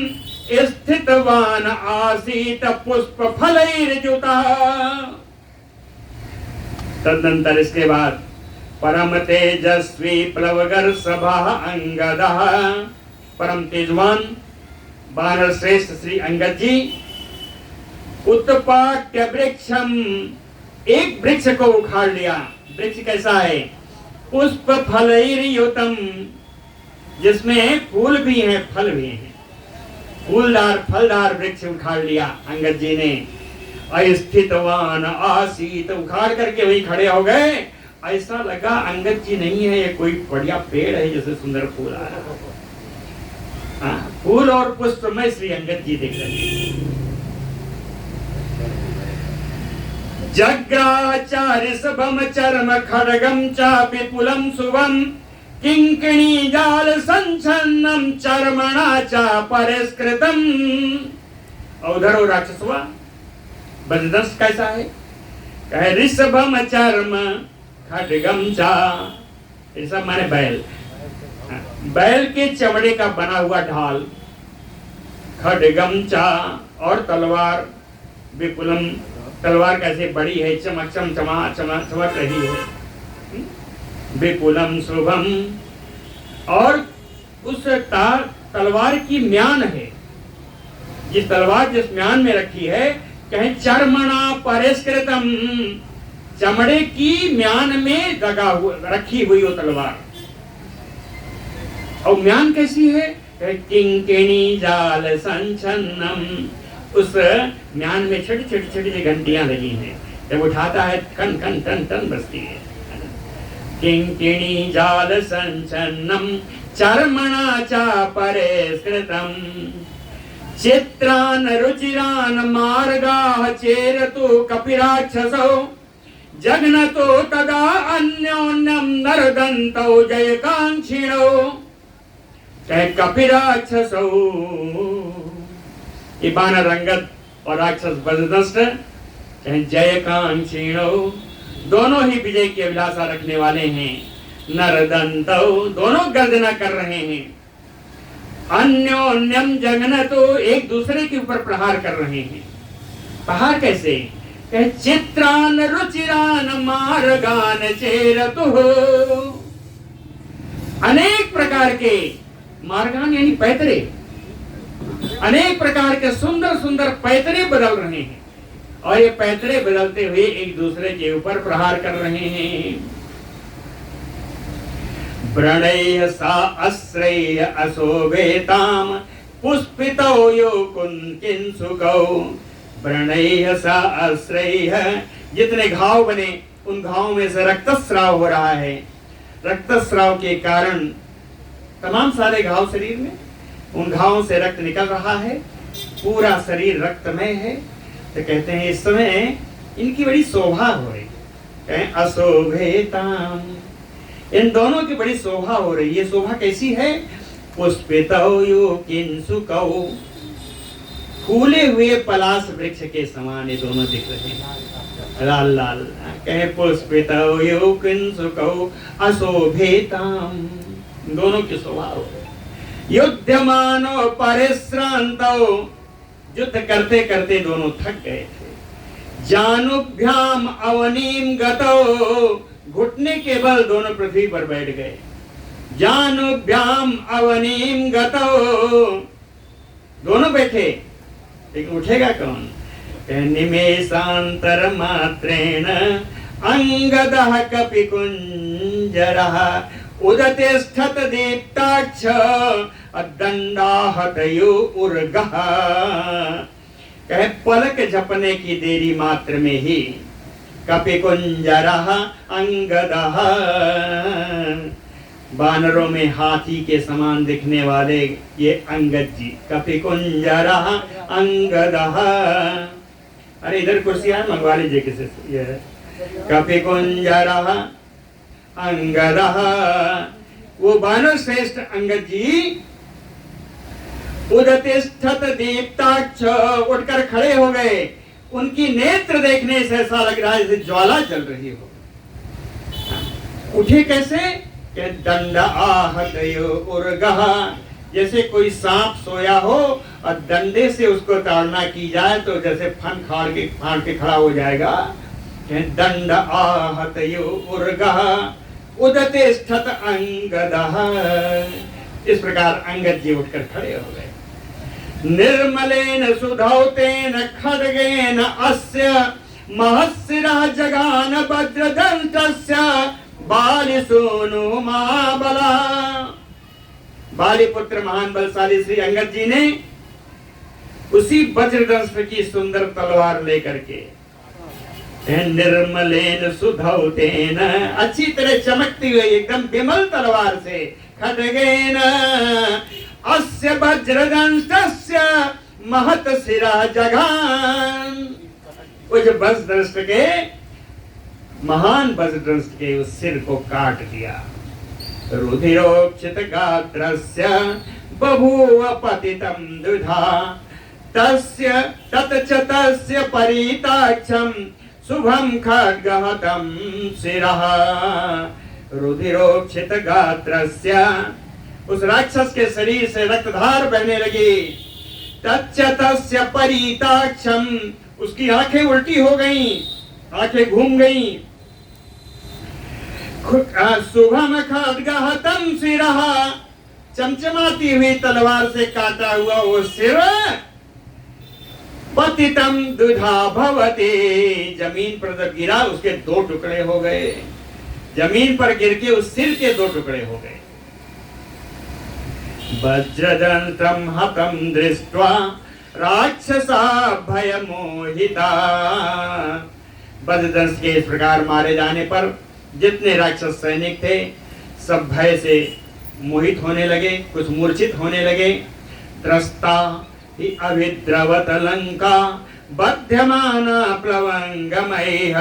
स्थितवान आसीत पुष्प फलैर्युतः। तदनंतर इसके बाद परम तेजस्वी प्लवगर्षभः अंगदः, परम तेजवान वानर श्रेष्ठ श्री अंगद जी, उत्पाट्य वृक्षम, एक वृक्ष को उखाड़ लिया। वृक्ष कैसा है? पुष्प फलैर्युतम, जिसमें फूल भी हैं फल भी हैं, फूलदार फलदार वृक्ष उखाड़ लिया अंगद जी ने। अस्थितवान आसीत, उखाड़ करके वहीं खड़े हो गए। ऐसा लगा अंगद जी नहीं है, ये कोई बढ़िया पेड़ है जैसे सुंदर फूल आ रहा है। फूल और पुष्प में श्री अंगद जी दिख रहे हैं। जग्राचार्य सभम चर्म खड्गम चापि पुलम शुभम किंकिणी जाल संचन्नम चर्मणा चा परिष्कृतम। उधर वो राक्षस हुआ बजदस्त कैसा है? कहे ऋषभम चर्म खड्गम चा, ऋषभ माने बैल, बैल के चमड़े का बना हुआ ढाल, खड्गम चा और तलवार, विपुलम, तलवार कैसे बड़ी है, चमक चमक रही है, विपुलम शुभम, और उस तलवार की म्यान है, जिस तलवार जिस म्यान में रखी है, कहें चर्मणा परिष्कृतम, चमड़े की म्यान में दगा हुआ रखी हुई वो तलवार। और म्यान कैसी है? किंकिणी जाल संचन्नम, उस म्यान में छोटी छोटी छोटी सी घंटियां लगी हैं, जब उठाता है कन कन टन टन बजती है। किंकिणी जाल संचन्नम चर्मणा चा परिष्कृतम चित्रान रुचिरान मार्गाः चेरतु कपिराक्षसौ जघ्नतो तदा अन्योन्यम नरदन्तौ जयकांक्षिणौ। कपिराक्षसौ, ये बानर अंगद और राक्षस बजदस्त, जयकांक्षिणौ, दोनों ही विजय की अभिलाषा रखने वाले हैं। नरदन्तौ, दोनों गर्जना कर रहे हैं। अन्योन्यम जघ्नतो, एक दूसरे के ऊपर प्रहार कर रहे हैं। प्रहार कैसे? चित्रान रुचिरान मार्गान चेरतुः, अनेक प्रकार के मार्गान यानी पैतरे, अनेक प्रकार के सुंदर सुंदर पैतरे बदल रहे हैं, और ये पैतरे बदलते हुए एक दूसरे के ऊपर प्रहार कर रहे हैं। व्रणैः सा अश्रैः अशोभेताम पुष्पितौ यो किंसुकौ। व्रणैः सा अश्रैः, जितने घाव बने उन घावों में से रक्तस्राव हो रहा है। रक्तस्राव के कारण तमाम सारे घाव शरीर में, उन घावों से रक्त निकल रहा है, पूरा शरीर रक्तमय है। तो कहते हैं इस समय इनकी बड़ी शोभा हो रही, कहें अशोभेताम, इन दोनों की बड़ी शोभा हो रही है। शोभा कैसी है? पुष्पितौ यो किंसुकौ, फूले हुए पलाश वृक्ष के समान ये दोनों दिख रहे हैं, लाल लाल। कहे पुष्पितौ यो किंसुकौ अशोभेताम, दोनों की शोभा हो रही। युद्धमानो परिश्रांतौ, युद्ध करते करते दोनों थक गए थे। जानुभ्याम अवनीम गतौ, घुटने के बल दोनों पृथ्वी पर बैठ गए। जानुभ्याम अवनीम गतौ, दोनों बैठे, लेकिन उठेगा कौन? निमेषांतर मात्रेण अंगदः कपिकुंजरः उदतिष्ठत दीप्ताक्ष दंडाहतयो उर्गः। कहे पलक झपने की देरी मात्र में ही कपिकुंजरः अंगदः, बानरों में हाथी के समान दिखने वाले ये अंगद जी, कपिकुंजरः अंगदः। अरे इधर कुर्सियां मंगवा लीजिए किसी से। ये कपिकुंजरः अंगदः वो वानर श्रेष्ठ अंगद जी उदतिष्ठत दीप्ताक्ष उठकर खड़े हो गए। उनकी नेत्र देखने से ऐसा लग रहा है जैसे ज्वाला जल रही हो। उठे कैसे? कि दंड आहतयो उर्गः, जैसे कोई सांप सोया हो और डंडे से उसको ताड़ना की जाए तो जैसे फन फाड़ के खड़ा हो जाएगा। दंड आहतयो उर्गः उदतिष्ठत अंगदः, इस प्रकार अंगद जी उठकर खड़े हो गए। निर्मलेन सुधौतेन खड्गेन अस्य महस्सिरः जगान वज्रदंतस्य बालिसूनु महाबला। बाली पुत्र महान बलशाली श्री अंगद जी ने उसी वज्रदंश की सुंदर तलवार लेकर के निर्मलेन सुधौतेन, अच्छी तरह चमकती हुई एकदम विमल तलवार से, खड्गेन अस्य वज्रदंशस्य महत शिरा जघान, उस वज्रदंश के महान वज्रदंश के उस सिर को काट दिया। रुधिरोक्षित गात्रस्य बभूव पतितं दुधा तस्य ततच तस्य परिताक्षं शुभं खड्गहतं शिरः। रुधिरोक्षित गात्रस्य, उस राक्षस के शरीर से रक्तधार बहने लगी। तच्च तस्य परिताक्षं, उसकी आंखें उल्टी हो गईं, आंखें घूम गईं। शुभम खड्गहतं शिरः, चमचमाती हुई तलवार से काटा हुआ वो सिर पतितं दुधा भवति, जमीन पर जब गिरा उसके दो टुकड़े हो गए। जमीन पर गिर के उस सिर के दो टुकड़े हो गए। वज्रदंतं हतं दृष्ट्वा राक्षसा भयमोहिता, वज्रदंश के इस प्रकार मारे जाने पर जितने राक्षस सैनिक थे सब भय से मोहित होने लगे, कुछ मूर्छित होने लगे। त्रस्ता हि अभिद्रवत लंका बध्यमाना प्लवंगमयः,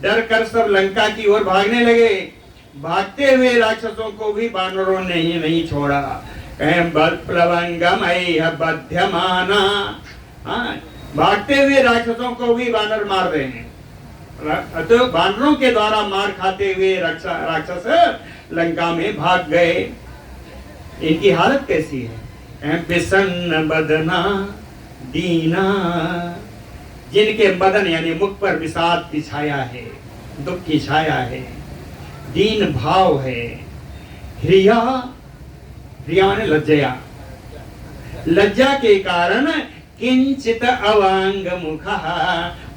डर कर सब लंका की ओर भागने लगे। भागते हुए राक्षसों को भी वानरों ने ही नहीं छोड़ा। प्लवंगमयः बध्यमाना, भागते हुए राक्षसों को भी वानर मार रहे हैं। तो वानरों के द्वारा मार खाते हुए राक्षस लंका में भाग गए। इनकी हालत कैसी है? विषन्न बदना दीना, जिनके बदन यानी मुख पर विषाद की छाया है, दुख की छाया है, दीन भाव है। ह्रिया, ह्रिया माने लज्जया, लज्जा के कारण किंचित अवांग मुखः,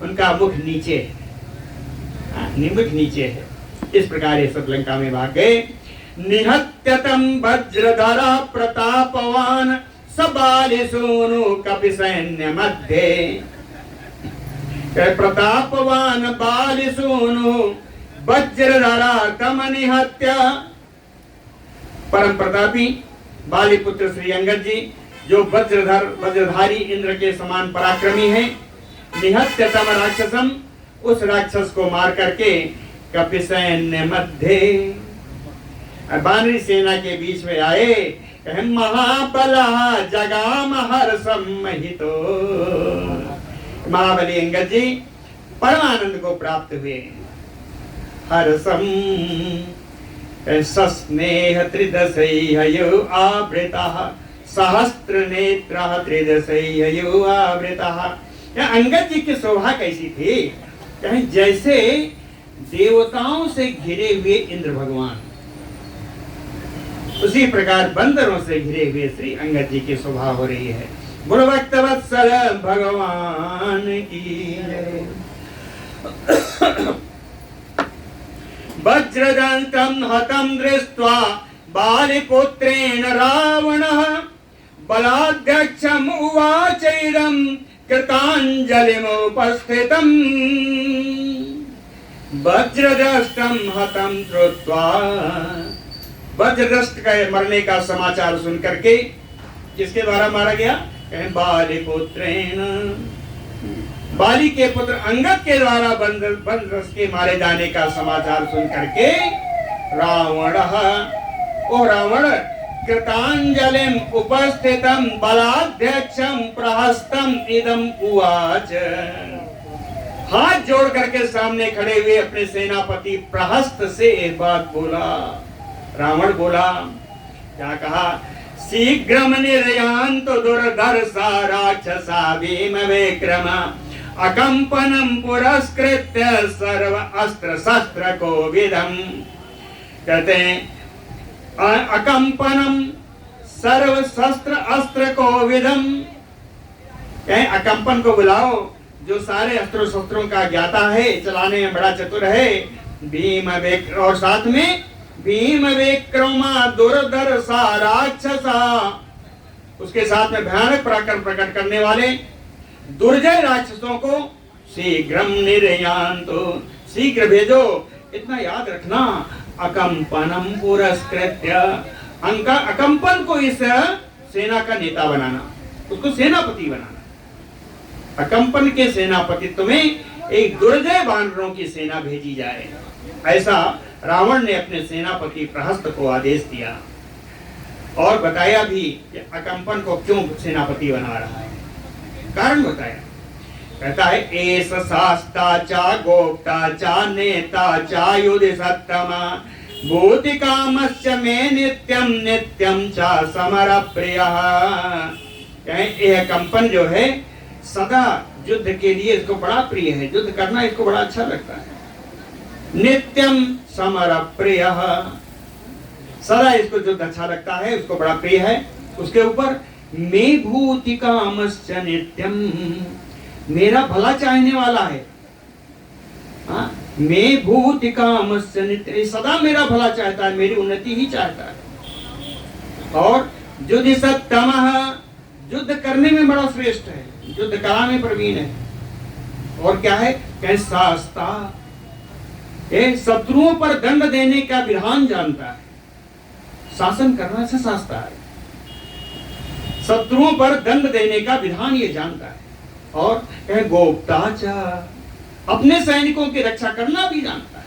उनका मुख नीचे है, मुख नीचे है। इस प्रकार ये सब लंका में भाग गए। निहत्यतं वज्रधरा प्रतापवान सबालिसूनु कपि सैन्य मध्ये, प्रतापवान बालिसूनु वज्रधरा तम निहत्य, परम प्रतापी बाली पुत्र श्री अंगद जी जो वज्रधारी इंद्र के समान पराक्रमी है, निहत्य तम राक्षसम, उस राक्षस को मार करके कपि सैन्य मध्य, बानरी सेना के बीच में आए। महाबला जगाम हर्षम महितो, महाबली अंगद जी परमानंद को प्राप्त हुए। हर्षम सस्नेह त्रिदशैर्यो आवृतः सहस्त्र नेत्रः त्रिदशैर्यो आवृतः। अंगद जी की शोभा कैसी थी? जैसे देवताओं से घिरे हुए इंद्र भगवान, उसी प्रकार बंदरों से घिरे हुए श्री अंगद जी की शोभा हो रही है। बोलो भक्तवत्सल भगवान की जय। वज्रदंतं हतं दृष्ट्वा बालिपुत्रेण रावणः बलाध्यक्षम् उवाचैरं कृताञ्जलिमुपस्थितम्। वज्रदष्टं हतं श्रुत्वा, वज्रदष्ट का मरने का समाचार सुन करके, किसके द्वारा मारा गया? बालिपुत्रेण, बाली के पुत्र अंगद के द्वारा वज्रदष्ट के मारे जाने का समाचार सुन करके रावणः, ओ रावण कृतांजलिम उपस्थितम बलाध्यक्षम प्रहस्तम इदम उवाच। हाथ जोड़ करके सामने खड़े हुए अपने सेनापति प्रहस्त से एक बात बोला। रावण बोला, क्या कहा? शीघ्रम निर्यान्त दुर्धर्षा राक्षसा भीम विक्रम अकंपनम पुरस्कृत्य सर्व अस्त्र शस्त्र को विदम। कहते हैं अकंपनम सर्व शस्त्र अस्त्र को विदम। कहें अकंपन को बुलाओ जो सारे अस्त्रों शस्त्रों का ज्ञाता है, चलाने में बड़ा चतुर है। भीम विक्रम, और साथ में भीम विक्रमा दुर्धर्षा राक्षसा, उसके साथ में भयानक पराक्रम प्रकट करने वाले दुर्जय राक्षसों को शीघ्रम निर्यान्तो, शीघ्र भेजो। इतना याद रखना, अकंपनम पुरस्कृत्य, अकंपन को इस सेना का नेता बनाना, उसको सेनापति बनाना। अकंपन के सेनापतित्व में एक दुर्जय वानरों की सेना भेजी जाए, ऐसा रावण ने अपने सेनापति प्रहस्त को आदेश दिया। और बताया भी कि अकंपन को क्यों सेनापति बना रहा है, कारण बताया। कहता है एस शास्ता चा गोप्ता चा नेता चा युधि सत्तमा भूति कामस्य में नित्यम नित्यम चा समर प्रियः। यह कंपन जो है सदा युद्ध के लिए इसको बड़ा प्रिय है, युद्ध करना इसको बड़ा अच्छा लगता है। नित्यम समर प्रियः, सदा इसको युद्ध अच्छा लगता है, उसको बड़ा प्रिय है। उसके ऊपर मैं भूति कामस्य नित्यम, मेरा भला चाहने वाला है। मैं भूति कामस्य नित्यम, सदा मेरा भला चाहता है, मेरी उन्नति ही चाहता है। और युधि सत्तमः, युद्ध करने में बड़ा श्रेष्ठ है, युद्ध कला में प्रवीण है। और क्या है? शास्ता, शत्रुओं पर दंड देने का विधान जानता है, शासन करना से शास्ता है। शत्रुओं पर दंड देने का विधान ये जानता है। और गोप्ता च, अपने सैनिकों की रक्षा करना भी जानता है।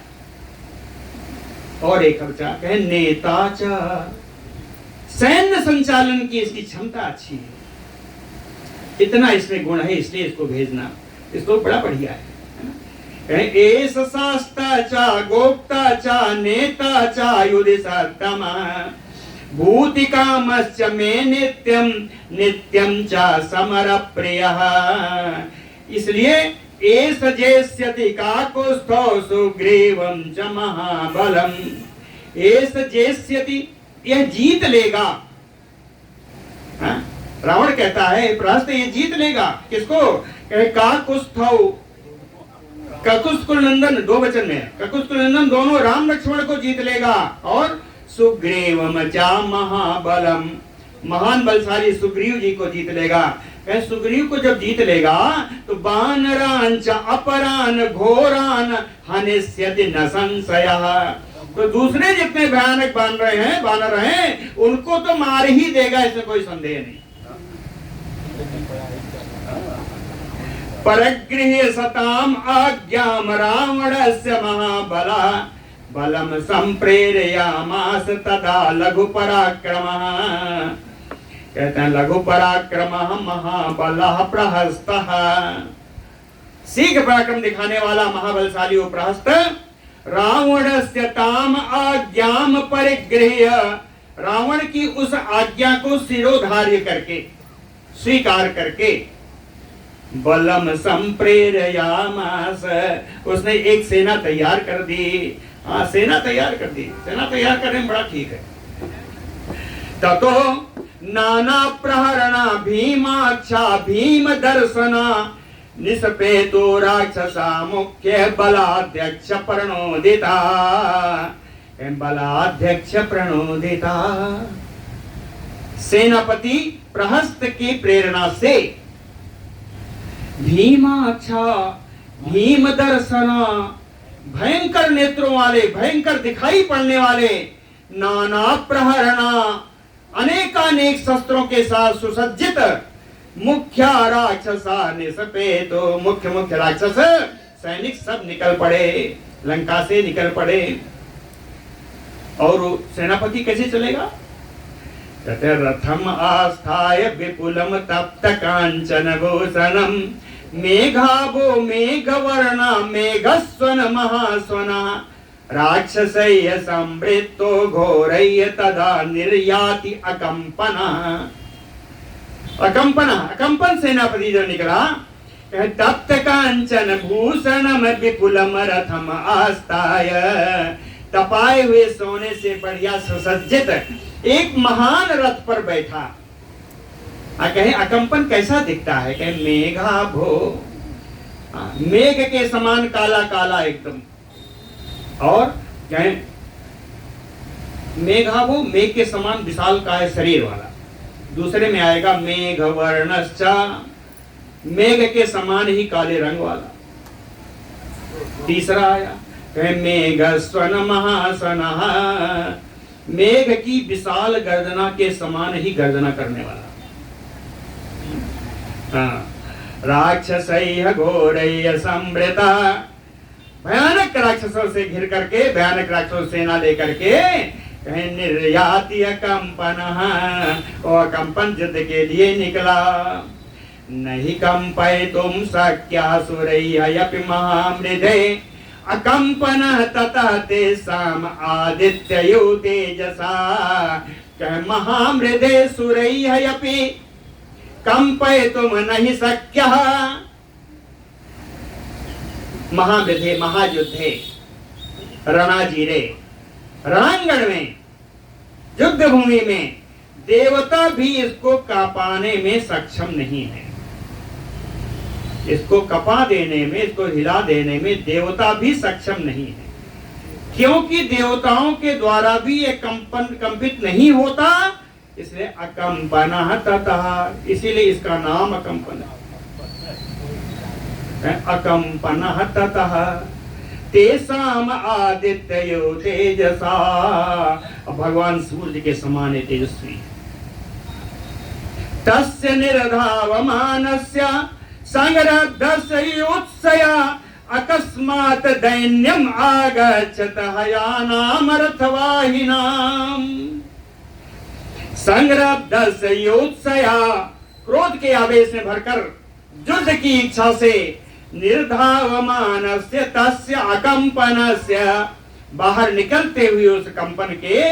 और एक बचा कहे नेता च, सैन्य संचालन की इसकी क्षमता अच्छी है। इतना इसमें गुण है, इसलिए इसको भेजना, इसको बड़ा बढ़िया है। एस शास्ता चा गोप्ता चा नेता चा युधि सत्तमा भूति कामस्य में नित्यम नित्यम चा समर प्रियः। इसलिए एस जेष्यति काकुस्थो सुग्रीवम च महाबलम। एस जेष्यति, यह जीत लेगा। रावण कहता है प्रहस्त ये जीत लेगा, किसको? काकुस्थो, ककुस्कुल नंदन, दो वचन में ककुस्कुल नंदन, दोनों राम लक्ष्मण को जीत लेगा। और सुग्रीवम च महाबलम, महान बलशाली सुग्रीव जी को जीत लेगा। सुग्रीव को जब जीत लेगा तो बानरान च अपरान घोरान हनिष्यति न संशयः, तो दूसरे जितने भयानक बानर हैं उनको तो मार ही देगा, इसमें कोई संदेह नहीं। परगृह्य सताम आज्ञाम रावणस्य महाबला बलम संप्रेरयामास तदा लघु पराक्रमः। कहते हैं लघु पराक्रमः महाबलः प्रहस्तः, शीघ्र पराक्रम दिखाने वाला महाबलशाली वो प्रहस्त रावणस्य ताम आज्ञाम परिगृह्य, रावण की उस आज्ञा को शिरोधार्य करके, स्वीकार करके, बलम संप्रेरयामास, उसने एक सेना तैयार कर दी। हाँ, सेना तैयार कर दी, सेना तैयार करने में बड़ा ठीक है। ततो नाना प्रहरणा भीमाक्षा भीम दर्शना निसपेतो राक्षसा मुख्य बलाध्यक्ष प्रणोदिता, बलाध्यक्ष प्रणोदिता। सेनापति प्रहस्त की प्रेरणा से भीमाक्षा, भीम दर्शना, भयंकर नेत्रों वाले, भयंकर दिखाई पड़ने वाले, नाना प्रहरणा, अनेकानेक शस्त्रों के साथ सुसज्जित, मुख्य राक्षसा निसपेतो, मुख्य मुख्य राक्षस सैनिक सब निकल पड़े, लंका से निकल पड़े। और सेनापति कैसे चलेगा? कहते रथम आस्थाय विपुलम तप्त कांचन भूषणम मेघाभो मेघवर्णा मेघस्वन महास्वना राक्षसैः संवृत्तो घोरैः तदा निर्याति अकंपना। अकंपन सेनापति जो निकला, तप्त कांचन भूषणम विपुलम रथम आस्थाय, तपाए हुए सोने से बढ़िया सुसज्जित एक महान रथ पर बैठा। कहे अकंपन कैसा दिखता है? कहे मेघाभो, मेघ के समान काला काला एकदम। और कहे मेघाभो, मेघ के समान विशाल काय शरीर वाला। दूसरे में आएगा मेघ वर्णश्चा, मेघ के समान ही काले रंग वाला। तीसरा आया कहे मेघ स्वन महासनः, मेघ की विशाल गर्जना के समान ही गर्जना करने वाला। राक्षसैः घोरैः संवृता, भयानक राक्षसों से घिर करके, भयानक राक्षसों सेना लेकर के कहीं निर्याति अकंपनः, और अकंपन युद्ध के लिए निकला। नहीं कंपयितुं शक्यासुरैः यपि महामृधे अकंपनः ततः तेषाम् आदित्ययो तेजसा। कह महामृधे सुरैः यपि कंपयितुं नहीं शक्यः। महामृधे, महायुद्धे, रणाजीरे, रणांगण में, युद्ध भूमि में देवता भी इसको कांपाने में सक्षम नहीं है। इसको कपा देने में, इसको हिला देने में देवता भी सक्षम नहीं है, क्योंकि देवताओं के द्वारा भी ये कंपित नहीं होता, इसलिए अकंपनः ततः, इसीलिए इसका नाम अकंपन है। अकंपनः ततः तेषाम् आदित्ययो तेजसा, भगवान सूर्य के समान तेजस्वी। तस्य निर्धावमानस्य संरब्धस्य उत्सया अकस्मात् दैन्यम् आगच्छत हयानाम् रथवाहिनाम्। संरब्धस्य योत्सया, क्रोध के आवेश में भरकर युद्ध की इच्छा से, निर्धावमानस्य तस्य अकंपनस्य, बाहर निकलते हुए उस कंपन के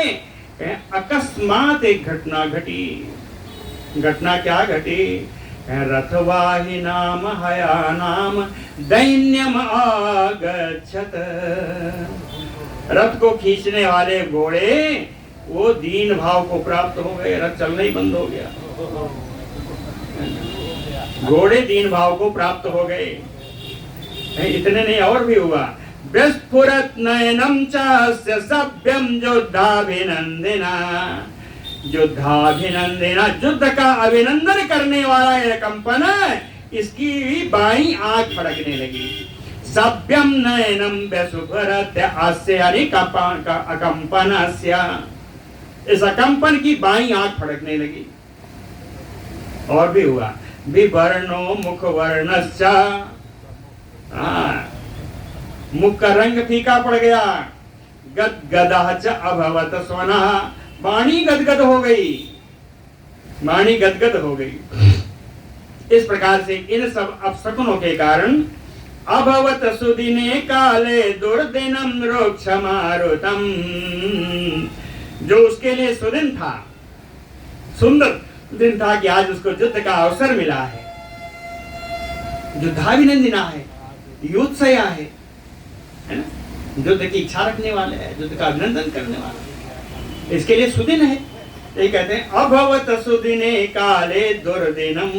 अकस्मात एक घटना घटी। घटना क्या घटी? रथवाहिनाम हयानाम दैन्यम आगच्छत। रथ को खींचने वाले घोड़े वो दीन भाव को प्राप्त हो गए, रथ चलना ही बंद हो गया। घोड़े दीन भाव को प्राप्त हो गए। इतने नहीं, और भी हुआ। विस्फुरत नयनम चास्य सभ्यम युद्धाभिनंदिना, युद्धाभिनंदिना, युद्ध का अभिनंदन करने वाला यह कंपन, इसकी बाईं आंख फड़कने लगी। सभ्यम नयनम विस्फुरत अस्य अकंपनस्य, इस अकंपन की बाईं आंख फड़कने लगी। और भी हुआ। विवर्णो मुख वर्णश्च, मुख का रंग फीका पड़ गया। गदगदः च अभवत स्वनः, वाणी गदगद हो गई, वाणी गदगद हो गई। इस प्रकार से इन सब अपशकुनों के कारण अभवत सुदिने काले दुर्दिनम रोक्ष मारुतम, जो उसके लिए सुदिन था, सुंदर दिन था कि आज उसको युद्ध का अवसर मिला है, युद्धाभिनंदिना है, युत्सया है ना, युद्ध की इच्छा रखने वाले है, युद्ध का अभिनंदन करने वाले, इसके लिए सुदिन है। ये कहते हैं अभवत सुदिने काले दुर्दिनम,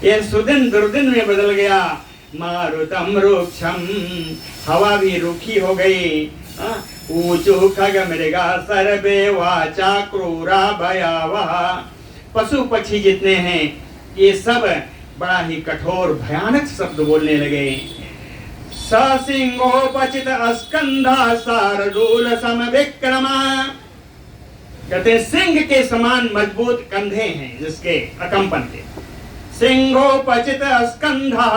ये सुदिन दुर्दिन में बदल गया। मारुतम रुक्षम, हवा भी रूखी हो गई। ऊंचू खग मृगा सर्वे वाचा क्रूरा भयावह, पशु पक्षी जितने हैं ये सब बड़ा ही कठोर भयानक शब्द बोलने लगे। ससिंहोपचित स्कंधा शार्दूल समविक्रमा, कहते हैं सिंह के समान मजबूत कंधे हैं जिसके, अकंपन के। सिंहोपचित स्कंधा,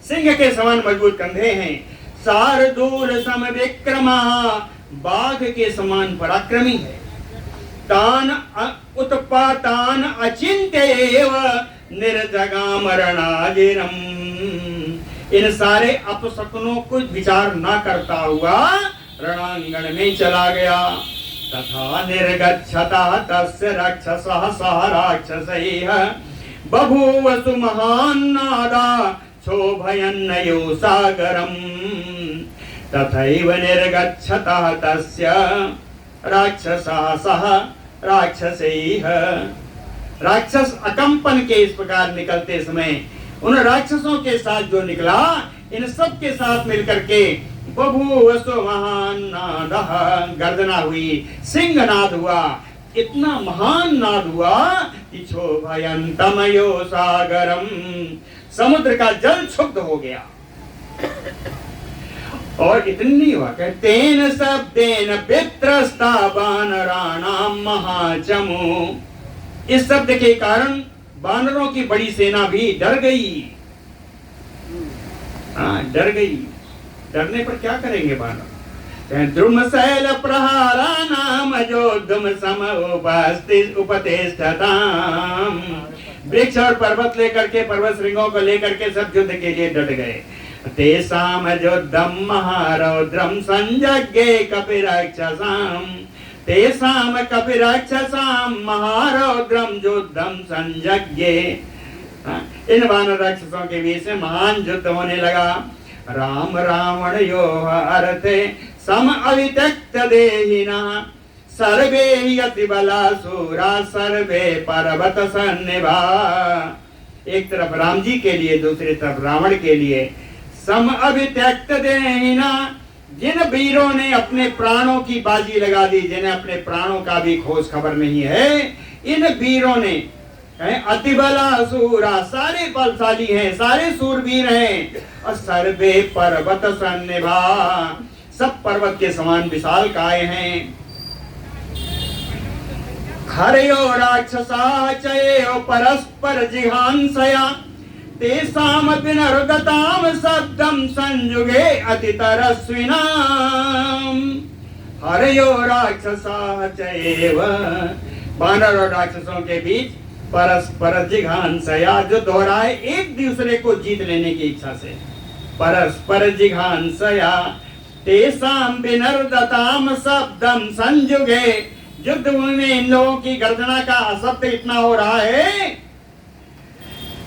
सिंह के समान मजबूत कंधे हैं। शार्दूल समविक्रमा, बाघ के समान पराक्रमी है। तान उत्पातान अचिंत्येव निर्जगाम रणाजिरम, इन सारे अपशकुनों को विचार न करता हुआ रणांगण में चला गया। तथा निर्गच्छता तस्य राक्षसः सह राक्षसैः बभूव महान् नादा क्षोभयन्नयो सागरम्। तथैव निर्गच्छतः तस्य राक्षसः सह राक्षसैः, राक्षस अकंपन के इस प्रकार निकलते समय उन राक्षसों के साथ जो निकला, इन सब के साथ मिलकर के बभूवसु महान नादः, गर्जना हुई, सिंहनाद हुआ, इतना महान नाद हुआ कि क्षोभयन्तमयो सागरम, समुद्र का जल क्षुब्ध हो गया। और इतनी हुआ कि तेन शब्देन वित्रस्ता वानराणाम महाचमु, इस शब्द के कारण वानरों की बड़ी सेना भी डर गई। डर गई। डरने पर क्या करेंगे वानर? द्रुमशैल प्रहारा नाम जोद्धुम सम उपतिष्ठताम, वृक्ष और पर्वत लेकर के, पर्वत श्रृंगों को लेकर के सब युद्ध के लिए डट गए। तेषाम युद्धम महारौद्रम संजज्ञे कपिराक्षसाम, तेषाम कपिराक्षसाम महारौद्रम युद्धम संजज्ञे, इन वानर राक्षसों के बीच में महान युद्ध होने लगा। राम रावण यो अर्थे सम अवित्यक्त देहिना सर्वे हि अति बलासुरा सर्वे पर्वत सन्निभा, एक तरफ राम जी के लिए, दूसरी तरफ रावण के लिए। सम अवित्यक्त देहिना, जिन वीरों ने अपने प्राणों की बाजी लगा दी, जिन्हें अपने प्राणों का भी खोज खबर नहीं है, इन वीरों ने अति बलासुरा, सारे बलशाली हैं, सारे सूरवीर हैं। और सर्वे पर्वत सन्निभा, सब पर्वत के समान विशाल काय हैं। हरयो राक्षसा चयो परस्पर जिघांसया तेषाम विनर्दताम शब्दम संयुगे अति तरस्विनाम। हरयो राक्षसा चैव, वानर और राक्षसों के बीच परस्पर जिघांसया, जो दोहराए एक दूसरे को जीत लेने की इच्छा से, परस्पर जिघांसया तेषाम विनर्दताम शब्दम संयुगे, युद्ध में इन लोगों की गर्जना का शब्द इतना हो रहा है,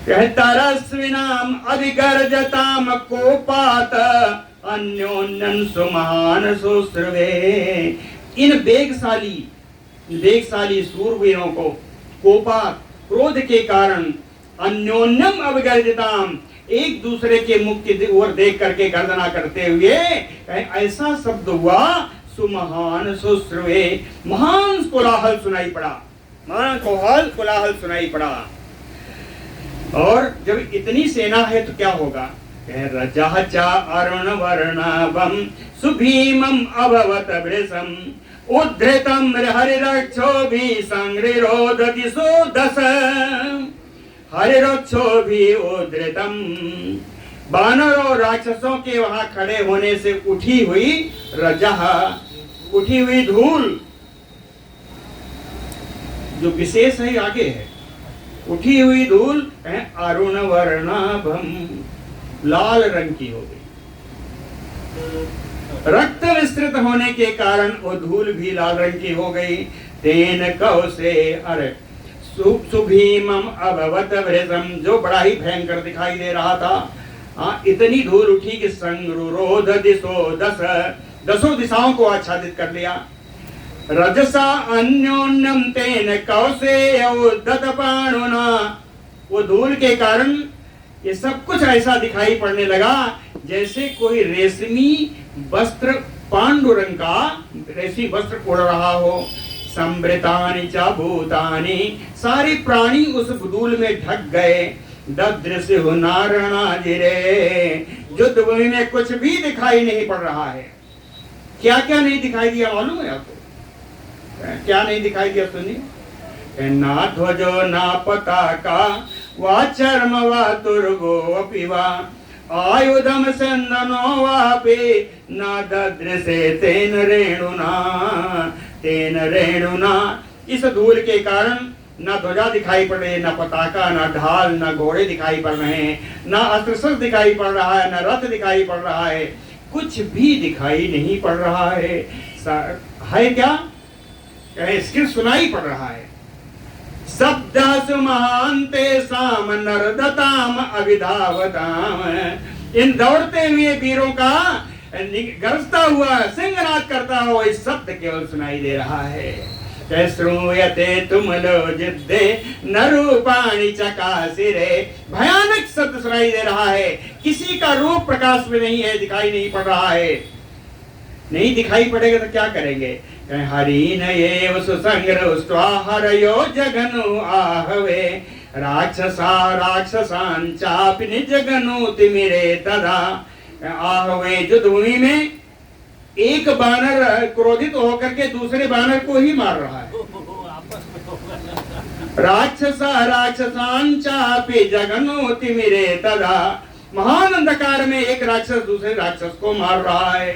तरस्विनाम अधिगर्जताम कोपात अन्योन्यं सुमहान सुश्रुवे, इन वेगशाली सूरवीरों को कोपात, क्रोध के कारण, अन्योन्यम अवगर्जिताम, एक दूसरे के मुख की ओर देख करके गर्जना करते हुए, ऐसा शब्द हुआ सुमहान सुश्रुवे, महान कोलाहल सुनाई पड़ा, महान कोलाहल सुनाई पड़ा। और जब इतनी सेना है तो क्या होगा? रजः च अरुण वर्णवम सुभीमम अभवत वृषम उद्धृतम हरिरक्षो भी संग्रिरोध दिशो दश, हरिरक्षो भी उद्धृतम, वानर और राक्षसों के वहां खड़े होने से उठी हुई रजः, उठी हुई धूल, जो विशेष है आगे है, उठी हुई धूल अरुण वर्णाभम, लाल रंग की हो गई। रक्त विस्तृत होने के कारण वो धूल भी लाल रंग की हो गई। तेन कौसे अरे सुभीमम अभवत वृषम, जो बड़ा ही भयंकर दिखाई दे रहा था। इतनी धूल उठी कि संगरुरोध दिशो दश, दसों दिशाओं को आच्छादित कर लिया। रजसा अन्योन्यम तेन कौसे उद्धत पाणुना, वो धूल के कारण ये सब कुछ ऐसा दिखाई पड़ने लगा जैसे कोई रेशमी वस्त्र, पांडु रंग का रेशमी वस्त्र उड़ रहा हो। संवृतानि च भूतानि, सारे प्राणी उस धूल में ढक गए। ददृश्य नारणाजिरे, युद्ध भूमि में कुछ भी दिखाई नहीं पड़ रहा है। क्या क्या नहीं दिखाई दिया मालूम है आपको? क्या नहीं दिखाई दिया सुनिए। ना ध्वजो ना पताका वा चर्म वा तुर्गो अपिवा आयुधम संदनो वापे न ददृशे तेन रेणुना। इस धूल के कारण न ध्वजा दिखाई पड़ रही, न पताका, न ढाल, न घोड़े दिखाई पड़ रहे हैं, न अस्त्र दिखाई पड़ रहा है, न रथ दिखाई पड़ रहा है, कुछ भी दिखाई नहीं पड़ रहा है क्या? इसके सुनाई पड़ रहा है। शब्दासु महांते साम नरदताम अविधावताम। इन दौड़ते हुए वीरों का गरजता हुआ सिंहनाद करता हुआ इस शब्द केवल सुनाई दे रहा है। श्रूयते तुमलो युद्धे नरूपाणि चकासिरे। भयानक शब्द सुनाई दे रहा है, किसी का रूप प्रकाश में नहीं है, दिखाई नहीं पड़ रहा है। नहीं दिखाई पड़ेगा तो क्या करेंगे? हरिन एव सुसंग्रहुष्ट्वा हरयो जघनु आहवे राक्षसान चापि निजघनु तिमिरे तदा। आहवे युद्धभूमि में एक बानर क्रोधित होकर के दूसरे बानर को ही मार रहा है। राक्षसान चापि जघनु तिमिरे तदा। महान अंधकार में एक राक्षस दूसरे राक्षस को मार रहा है।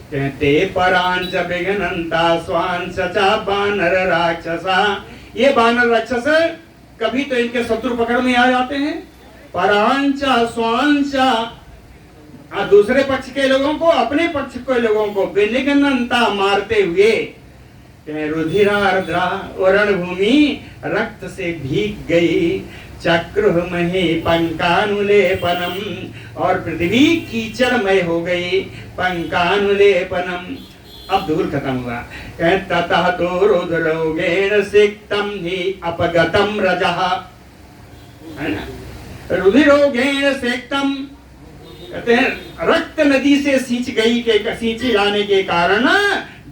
कहते परांच विघ्नंता स्वांश चा बानर राक्षसा। ये बानर राक्षस कभी तो इनके शत्रु पकड़ में आ जाते हैं। परांचा स्वांशा, दूसरे पक्ष के लोगों को, अपने पक्ष के लोगों को विनिघ्नता मारते हुए। रुधिरार्द्रा रणभूमि रक्त से भीग गई। चक्रुह मही पंकानुलेपनम, और पृथ्वी कीचड़मय हो गई। पंकानुलेपनम, अब धूल खत्म हुआ। ततः तो रुद्रोगेण सिक्तम ही अपगतम रजः, है ना? रुधिरोगेण सिक्तम कहते हैं रक्त नदी से सींचे जाने के कारण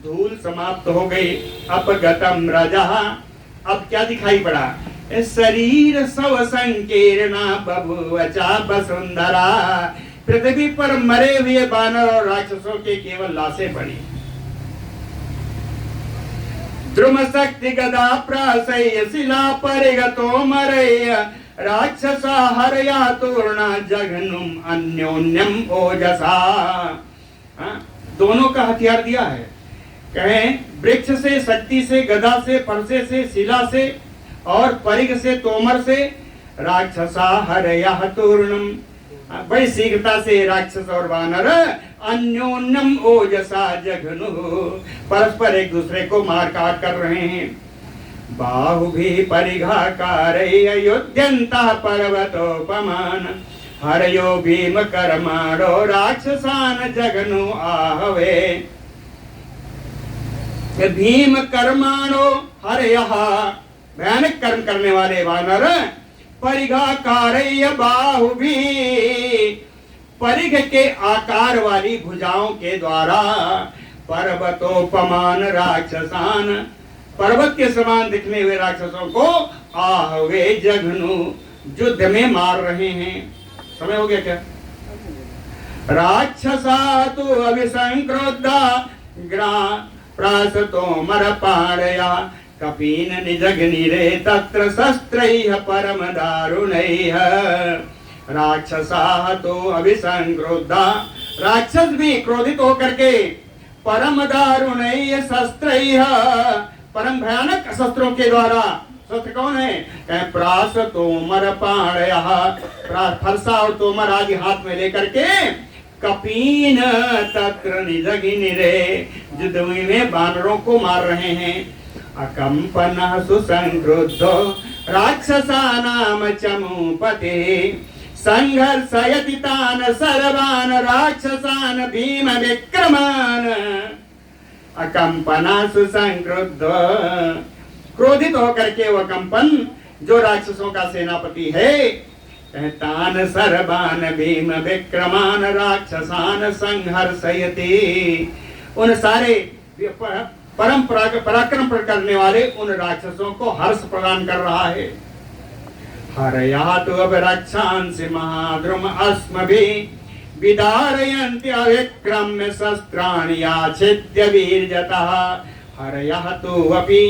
धूल समाप्त हो गई। अपगतम रजः, अब क्या दिखाई पड़ा? शरीर सव संकीर्णा बभुवचा वसुंधरा। पृथ्वी पर मरे हुए बानर और राक्षसों के केवल लाशें पड़ी। द्रुम शक्ति गदा प्रासय शिला परिगतो मरय राक्षसा हरया तूर्णा जघनुम अन्योन्यम ओजसा। दोनों का हथियार दिया है। कहें वृक्ष से, शक्ति से, गदा से, परसे से, शिला से और परिग से, तोमर से। राक्षसा हरया तूर्णम, बड़ी शीघ्रता से राक्षस और वानर अन्योन्यम ओजसा जघनु, परस्पर एक दूसरे को मार काट कर रहे हैं। बाहुभी परिघाकारय युध्यन्तः पर्वतोपमान हरयो भीम कर्माणो राक्षसान जघनु आहवे। भीम कर्माणो हरयः, भयानक कर्म करने वाले वानर। परिघाकारय बाहुभी, परिघ के आकार वाली भुजाओं के द्वारा। पर्वतोपमान राक्षसान, पर्वत के समान दिखने हुए राक्षसों को आहवे जघनु, युद्ध में मार रहे हैं। समय हो गया क्या? राक्षसा तु अभिसंक्रोधा ग्रा प्रासतोमर पाणया कपीन निजग्निरे तत्र शस्त्रैः परम दारुणैः। राक्षसा तो अभिसंक्रोधा, राक्षस भी क्रोधित होकर के परम दारुणैः शस्त्रैः, परम भयानक शस्त्रों के द्वारा। शस्त्र कौन है? प्रास तोमर पाणयः, फरसा और तोमर आदि हाथ में लेकर के कपीन तत्र निजग्निरे, युद्धभूमि में बानरों को मार रहे हैं। अकंपनः सुसंक्रुद्धो राक्षसानाम चमूपते संघर्षयति तान सर्वान राक्षसान भीम विक्रमान। अकंपना सुसंक्रुद्ध, क्रोधित होकर के वह कंपन जो राक्षसों का सेनापति है। तान सर्वान भीम विक्रमान राक्षसान संहर्षयति, उन सारे परम पराक्रम करने वाले उन राक्षसों को हर्ष प्रदान कर रहा है। हरया तु अभिरक्षांसि महाद्रुम अस्मभिः विदारयन्ति अविक्रम्य शस्त्राणि याचित्य वीर्यतः। हरया तु अपि,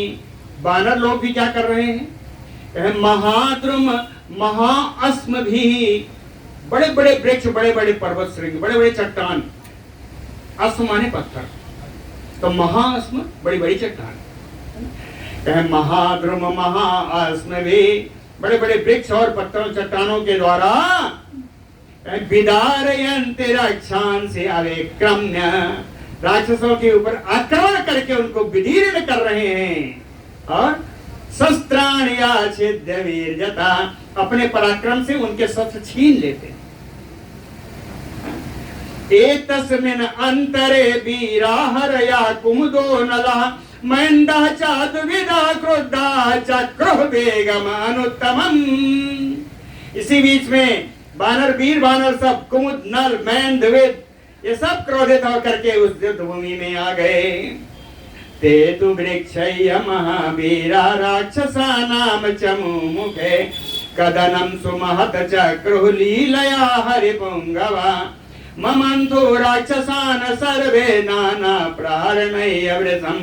बानर लोग भी क्या कर रहे हैं? महाद्रुम महाअस्मभिः, बड़े बड़े वृक्ष, बड़े बड़े पर्वत श्रृंग, बड़े बड़े चट्टान, आसमानी पत्थर, तो महाअस्म बड़ी बड़ी चट्टान, कहे महाद्रुम महाअस्म भी, बड़े बड़े वृक्ष और पत्थरों चट्टानों के द्वारा विदारयन्ति रक्षान से अविक्रम्य, राक्षसों के ऊपर आक्रमण करके उनको विदीर्ण कर रहे हैं, और शस्त्राणि याच्छिद्य वीर्यता, अपने पराक्रम से उनके शस्त्र छीन लेते हैं। एतस्मिन् अंतरे वीरा हरया कुमुदो नलः महेन्द्रः चाद्विदा क्रुद्धः चक्रुः वेगमानुत्तमम्। इसी बीच में बानर, वीर बानर सब, कुमुद, नल, मैन, द्विविद, ये सब क्रोधित होकर के उस युद्ध भूमि में आ गए। ते तु वृक्षय्य महावीरा राक्षसानां चमुमुखे कदनं सुमहत चक्रुः लीलया हरिपुंगवा ममन्थो राक्षसान् सर्वे नाना प्रहरणैर्वृशम्।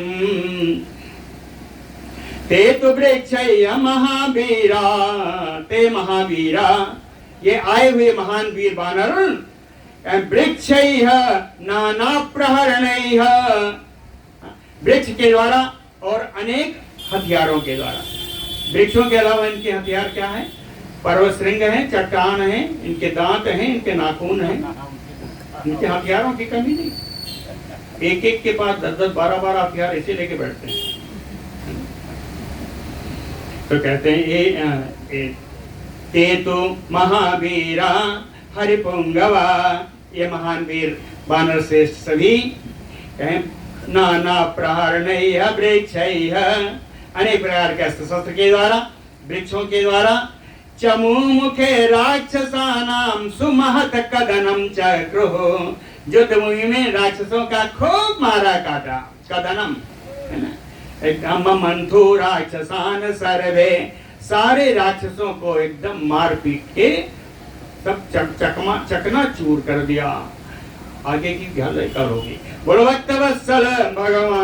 ते तु वृक्षय्य महावीरा, ते महावीरा, ये आए हुए महान वीर बानर, वृक्षैः नाना प्रहरणैः, वृक्ष के द्वारा और अनेक हथियारों के द्वारा। वृक्षों के अलावा इनके हथियार क्या है? पर्वत श्रृंग है, चट्टान है, इनके दांत हैं, इनके नाखून हैं, इनके हथियारों की कमी नहीं। एक एक के पास 10-10, 12-12 हथियार ऐसे लेके बैठते हैं। तो कहते हैं ते तो महावीरा हरिपुंगवा, ये महान वीर वानर श्रेष्ठ सभी नाना प्रहरणैः वृक्षैः, अनेक प्रकार के अस्त्र शस्त्र के द्वारा, वृक्षों के द्वारा, चमुमुखे राक्षसानां सुमहत कदनं चक्रुः, युद्ध भूमि में राक्षसों का खूब मारा काटा, कदनम है ना, एकदम मंथु राक्षसान सर्वे, सारे राक्षसों को एकदम मार पीट के सब चकना चूर कर दिया। आगे की ध्यान करोगे। बोलो भक्तवत्सल भगवान